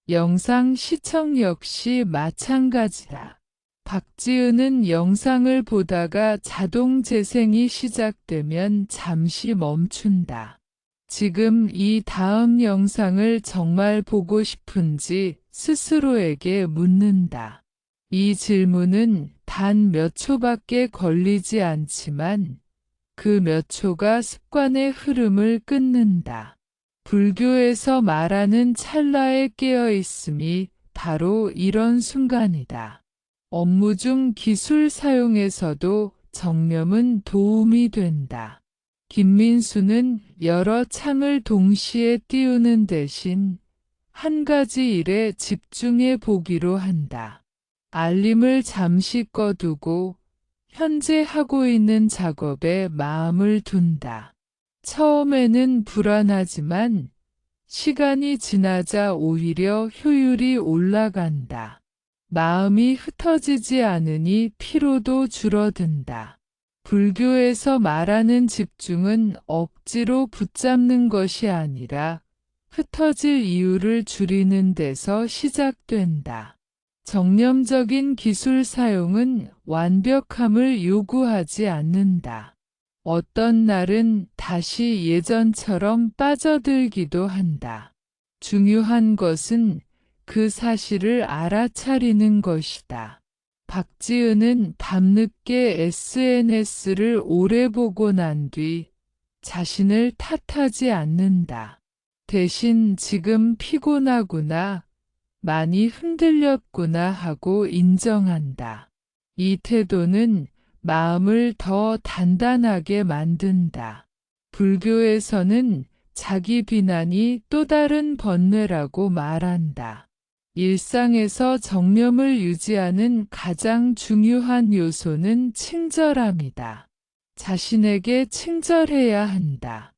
영상 시청 역시 마찬가지다. 박지은은 영상을 보다가 자동 재생이 시작되면 잠시 멈춘다. 지금 이 다음 영상을 정말 보고 싶은지 스스로에게 묻는다. 이 질문은 단 몇 초밖에 걸리지 않지만 그 몇 초가 습관의 흐름을 끊는다. 불교에서 말하는 찰나에 깨어있음이 바로 이런 순간이다. 업무 중 기술 사용에서도 정념은 도움이 된다. 김민수는 여러 창을 동시에 띄우는 대신 한 가지 일에 집중해 보기로 한다. 알림을 잠시 꺼두고 현재 하고 있는 작업에 마음을 둔다. 처음에는 불안하지만 시간이 지나자 오히려 효율이 올라간다. 마음이 흩어지지 않으니 피로도 줄어든다. 불교에서 말하는 집중은 억지로 붙잡는 것이 아니라 흩어질 이유를 줄이는 데서 시작된다. 정념적인 기술 사용은 완벽함을 요구하지 않는다. 어떤 날은 다시 예전처럼 빠져들기도 한다. 중요한 것은 그 사실을 알아차리는 것이다. 박지은은 밤늦게 SNS를 오래 보고 난 뒤 자신을 탓하지 않는다. 대신 지금 피곤하구나, 많이 흔들렸구나 하고 인정한다. 이 태도는 마음을 더 단단하게 만든다. 불교에서는 자기 비난이 또 다른 번뇌라고 말한다. 일상에서 정념을 유지하는 가장 중요한 요소는 친절함이다. 자신에게 친절해야 한다.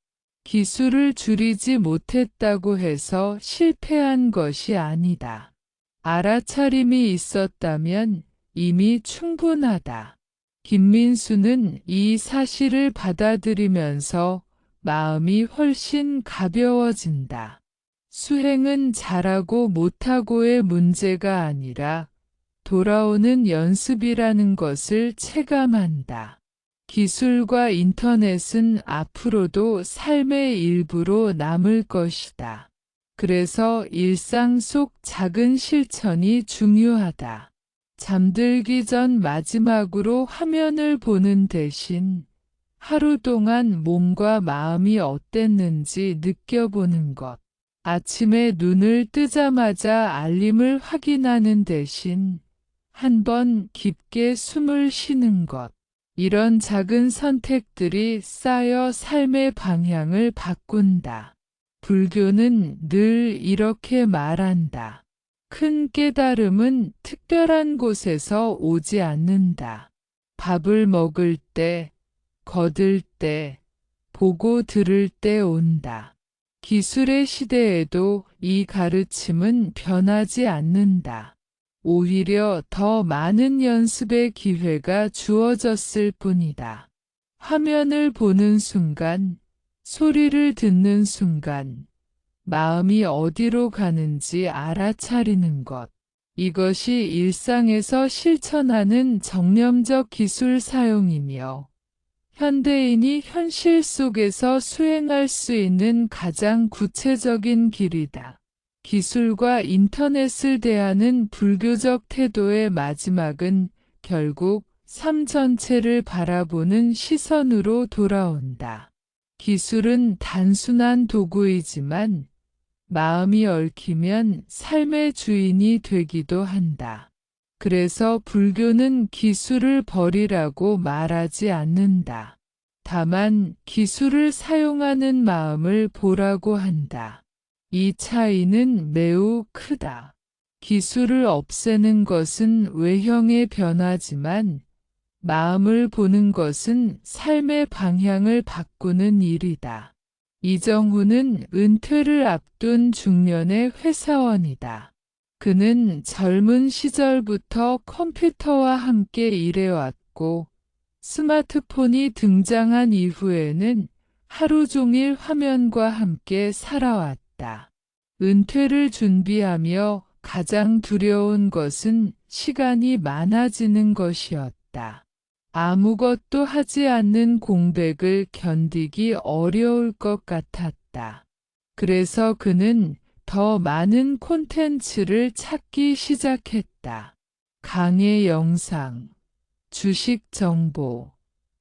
기술을 줄이지 못했다고 해서 실패한 것이 아니다. 알아차림이 있었다면 이미 충분하다. 김민수는 이 사실을 받아들이면서 마음이 훨씬 가벼워진다. 수행은 잘하고 못하고의 문제가 아니라 돌아오는 연습이라는 것을 체감한다. 기술과 인터넷은 앞으로도 삶의 일부로 남을 것이다. 그래서 일상 속 작은 실천이 중요하다. 잠들기 전 마지막으로 화면을 보는 대신 하루 동안 몸과 마음이 어땠는지 느껴보는 것. 아침에 눈을 뜨자마자 알림을 확인하는 대신 한번 깊게 숨을 쉬는 것. 이런 작은 선택들이 쌓여 삶의 방향을 바꾼다. 불교는 늘 이렇게 말한다. 큰 깨달음은 특별한 곳에서 오지 않는다. 밥을 먹을 때, 걷을 때, 보고 들을 때 온다. 기술의 시대에도 이 가르침은 변하지 않는다. 오히려 더 많은 연습의 기회가 주어졌을 뿐이다. 화면을 보는 순간, 소리를 듣는 순간, 마음이 어디로 가는지 알아차리는 것. 이것이 일상에서 실천하는 정념적 기술 사용이며, 현대인이 현실 속에서 수행할 수 있는 가장 구체적인 길이다. 기술과 인터넷을 대하는 불교적 태도의 마지막은 결국 삶 전체를 바라보는 시선으로 돌아온다. 기술은 단순한 도구이지만 마음이 얽히면 삶의 주인이 되기도 한다. 그래서 불교는 기술을 버리라고 말하지 않는다. 다만 기술을 사용하는 마음을 보라고 한다. 이 차이는 매우 크다. 기술을 없애는 것은 외형의 변화지만 마음을 보는 것은 삶의 방향을 바꾸는 일이다. 이정훈은 은퇴를 앞둔 중년의 회사원이다. 그는 젊은 시절부터 컴퓨터와 함께 일해왔고 스마트폰이 등장한 이후에는 하루 종일 화면과 함께 살아왔다. 은퇴를 준비하며 가장 두려운 것은 시간이 많아지는 것이었다. 아무것도 하지 않는 공백을 견디기 어려울 것 같았다. 그래서 그는 더 많은 콘텐츠를 찾기 시작했다. 강의 영상, 주식 정보,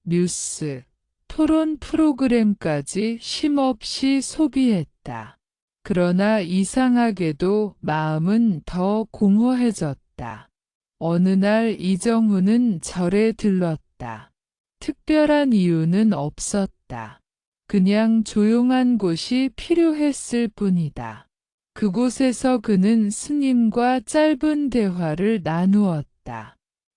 뉴스, 토론 프로그램까지 쉼없이 소비했다. 그러나 이상하게도 마음은 더 공허해졌다. 어느 날 이정훈은 절에 들렀다. 특별한 이유는 없었다. 그냥 조용한 곳이 필요했을 뿐이다. 그곳에서 그는 스님과 짧은 대화를 나누었다.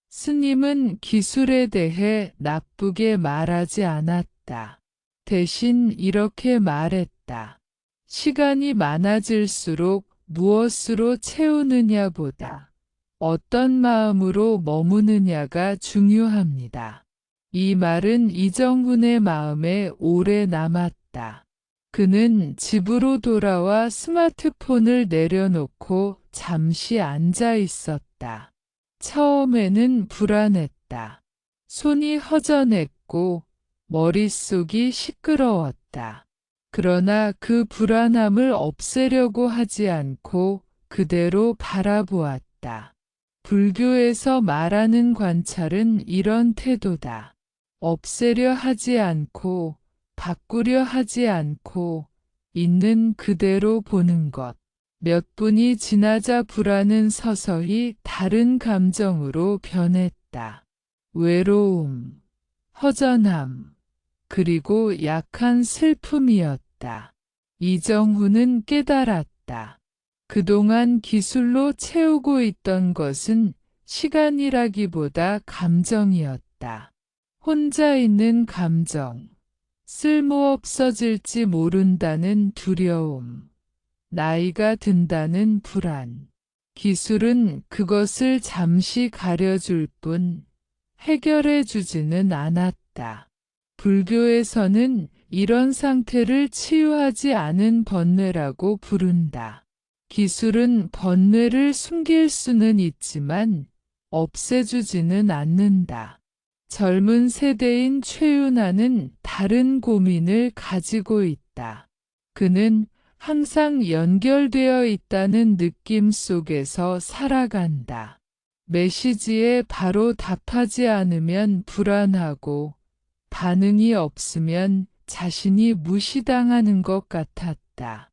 스님은 기술에 대해 나쁘게 말하지 않았다. 대신 이렇게 말했다. 시간이 많아질수록 무엇으로 채우느냐보다 어떤 마음으로 머무느냐가 중요합니다. 이 말은 이정훈의 마음에 오래 남았다. 그는 집으로 돌아와 스마트폰을 내려놓고 잠시 앉아 있었다. 처음에는 불안했다. 손이 허전했고 머릿속이 시끄러웠다. 그러나 그 불안함을 없애려고 하지 않고 그대로 바라보았다. 불교에서 말하는 관찰은 이런 태도다. 없애려 하지 않고 바꾸려 하지 않고 있는 그대로 보는 것. 몇 분이 지나자 불안은 서서히 다른 감정으로 변했다. 외로움, 허전함, 그리고 약한 슬픔이었다. 이정훈은 깨달았다. 그동안 기술로 채우고 있던 것은 시간이라기보다 감정이었다. 혼자 있는 감정, 쓸모없어질지 모른다는 두려움, 나이가 든다는 불안. 기술은 그것을 잠시 가려줄 뿐 해결해 주지는 않았다. 불교에서는 이런 상태를 치유하지 않은 번뇌라고 부른다. 기술은 번뇌를 숨길 수는 있지만 없애주지는 않는다. 젊은 세대인 최윤아는 다른 고민을 가지고 있다. 그는 항상 연결되어 있다는 느낌 속에서 살아간다. 메시지에 바로 답하지 않으면 불안하고 반응이 없으면 자신이 무시당하는 것 같았다.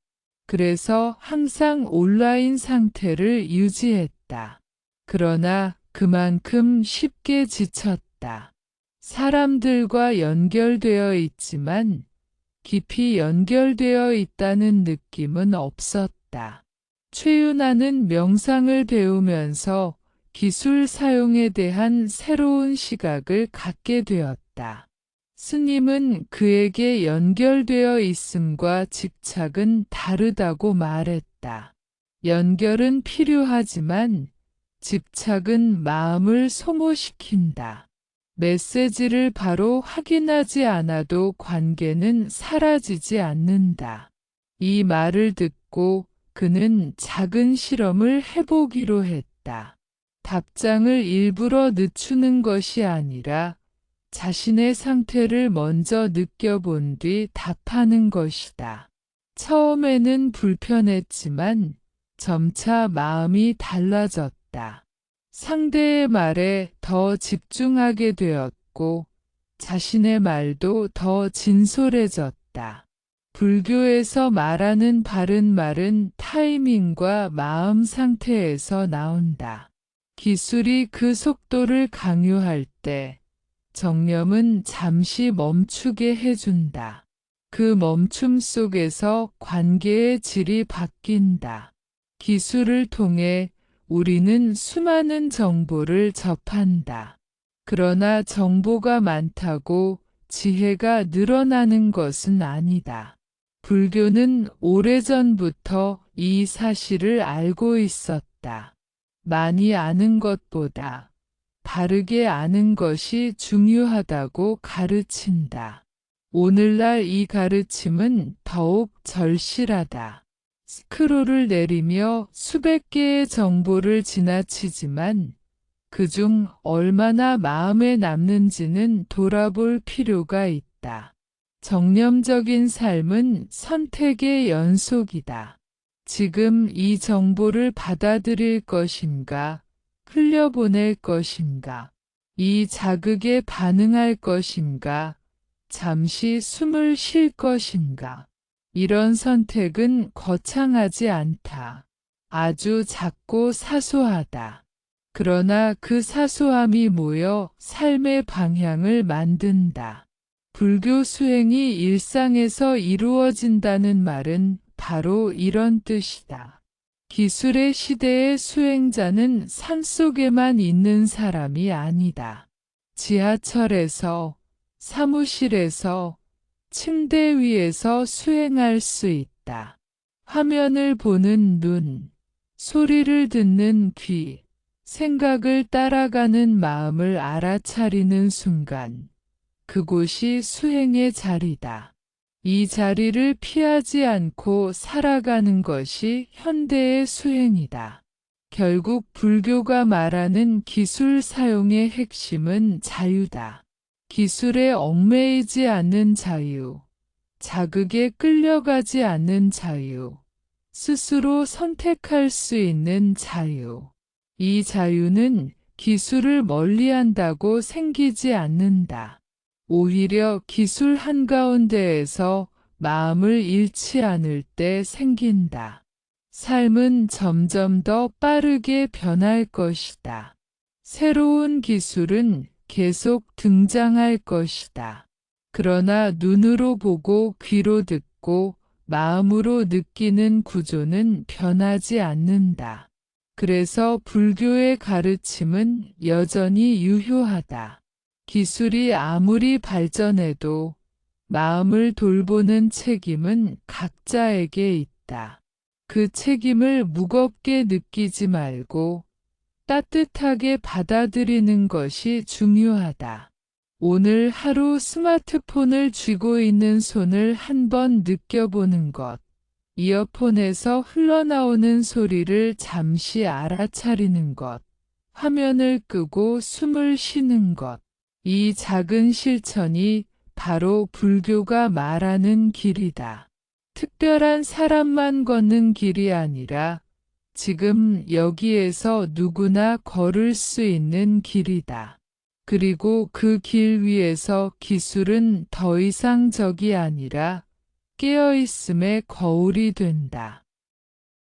그래서 항상 온라인 상태를 유지했다. 그러나 그만큼 쉽게 지쳤다. 사람들과 연결되어 있지만 깊이 연결되어 있다는 느낌은 없었다. 최윤아는 명상을 배우면서 기술 사용에 대한 새로운 시각을 갖게 되었다. 스님은 그에게 연결되어 있음과 집착은 다르다고 말했다. 연결은 필요하지만 집착은 마음을 소모시킨다. 메시지를 바로 확인하지 않아도 관계는 사라지지 않는다. 이 말을 듣고 그는 작은 실험을 해보기로 했다. 답장을 일부러 늦추는 것이 아니라 자신의 상태를 먼저 느껴본 뒤 답하는 것이다. 처음에는 불편했지만 점차 마음이 달라졌다. 상대의 말에 더 집중하게 되었고 자신의 말도 더 진솔해졌다. 불교에서 말하는 바른 말은 타이밍과 마음 상태에서 나온다. 기술이 그 속도를 강요할 때 정념은 잠시 멈추게 해준다. 그 멈춤 속에서 관계의 질이 바뀐다. 기술을 통해 우리는 수많은 정보를 접한다. 그러나 정보가 많다고 지혜가 늘어나는 것은 아니다. 불교는 오래전부터 이 사실을 알고 있었다. 많이 아는 것보다 바르게 아는 것이 중요하다고 가르친다. 오늘날 이 가르침은 더욱 절실하다. 스크롤을 내리며 수백 개의 정보를 지나치지만 그중 얼마나 마음에 남는지는 돌아볼 필요가 있다. 정념적인 삶은 선택의 연속이다. 지금 이 정보를 받아들일 것인가, 흘려보낼 것인가, 이 자극에 반응할 것인가, 잠시 숨을 쉴 것인가. 이런 선택은 거창하지 않다. 아주 작고 사소하다. 그러나 그 사소함이 모여 삶의 방향을 만든다. 불교 수행이 일상에서 이루어진다는 말은 바로 이런 뜻이다. 기술의 시대의 수행자는 산속에만 있는 사람이 아니다. 지하철에서, 사무실에서, 침대 위에서 수행할 수 있다. 화면을 보는 눈, 소리를 듣는 귀, 생각을 따라가는 마음을 알아차리는 순간, 그곳이 수행의 자리다. 이 자리를 피하지 않고 살아가는 것이 현대의 수행이다. 결국 불교가 말하는 기술 사용의 핵심은 자유다. 기술에 얽매이지 않는 자유, 자극에 끌려가지 않는 자유, 스스로 선택할 수 있는 자유. 이 자유는 기술을 멀리한다고 생기지 않는다. 오히려 기술 한가운데에서 마음을 잃지 않을 때 생긴다. 삶은 점점 더 빠르게 변할 것이다. 새로운 기술은 계속 등장할 것이다. 그러나 눈으로 보고 귀로 듣고 마음으로 느끼는 구조는 변하지 않는다. 그래서 불교의 가르침은 여전히 유효하다. 기술이 아무리 발전해도 마음을 돌보는 책임은 각자에게 있다. 그 책임을 무겁게 느끼지 말고 따뜻하게 받아들이는 것이 중요하다. 오늘 하루 스마트폰을 쥐고 있는 손을 한번 느껴보는 것. 이어폰에서 흘러나오는 소리를 잠시 알아차리는 것. 화면을 끄고 숨을 쉬는 것. 이 작은 실천이 바로 불교가 말하는 길이다. 특별한 사람만 걷는 길이 아니라 지금 여기에서 누구나 걸을 수 있는 길이다. 그리고 그 길 위에서 기술은 더 이상 적이 아니라 깨어있음의 거울이 된다.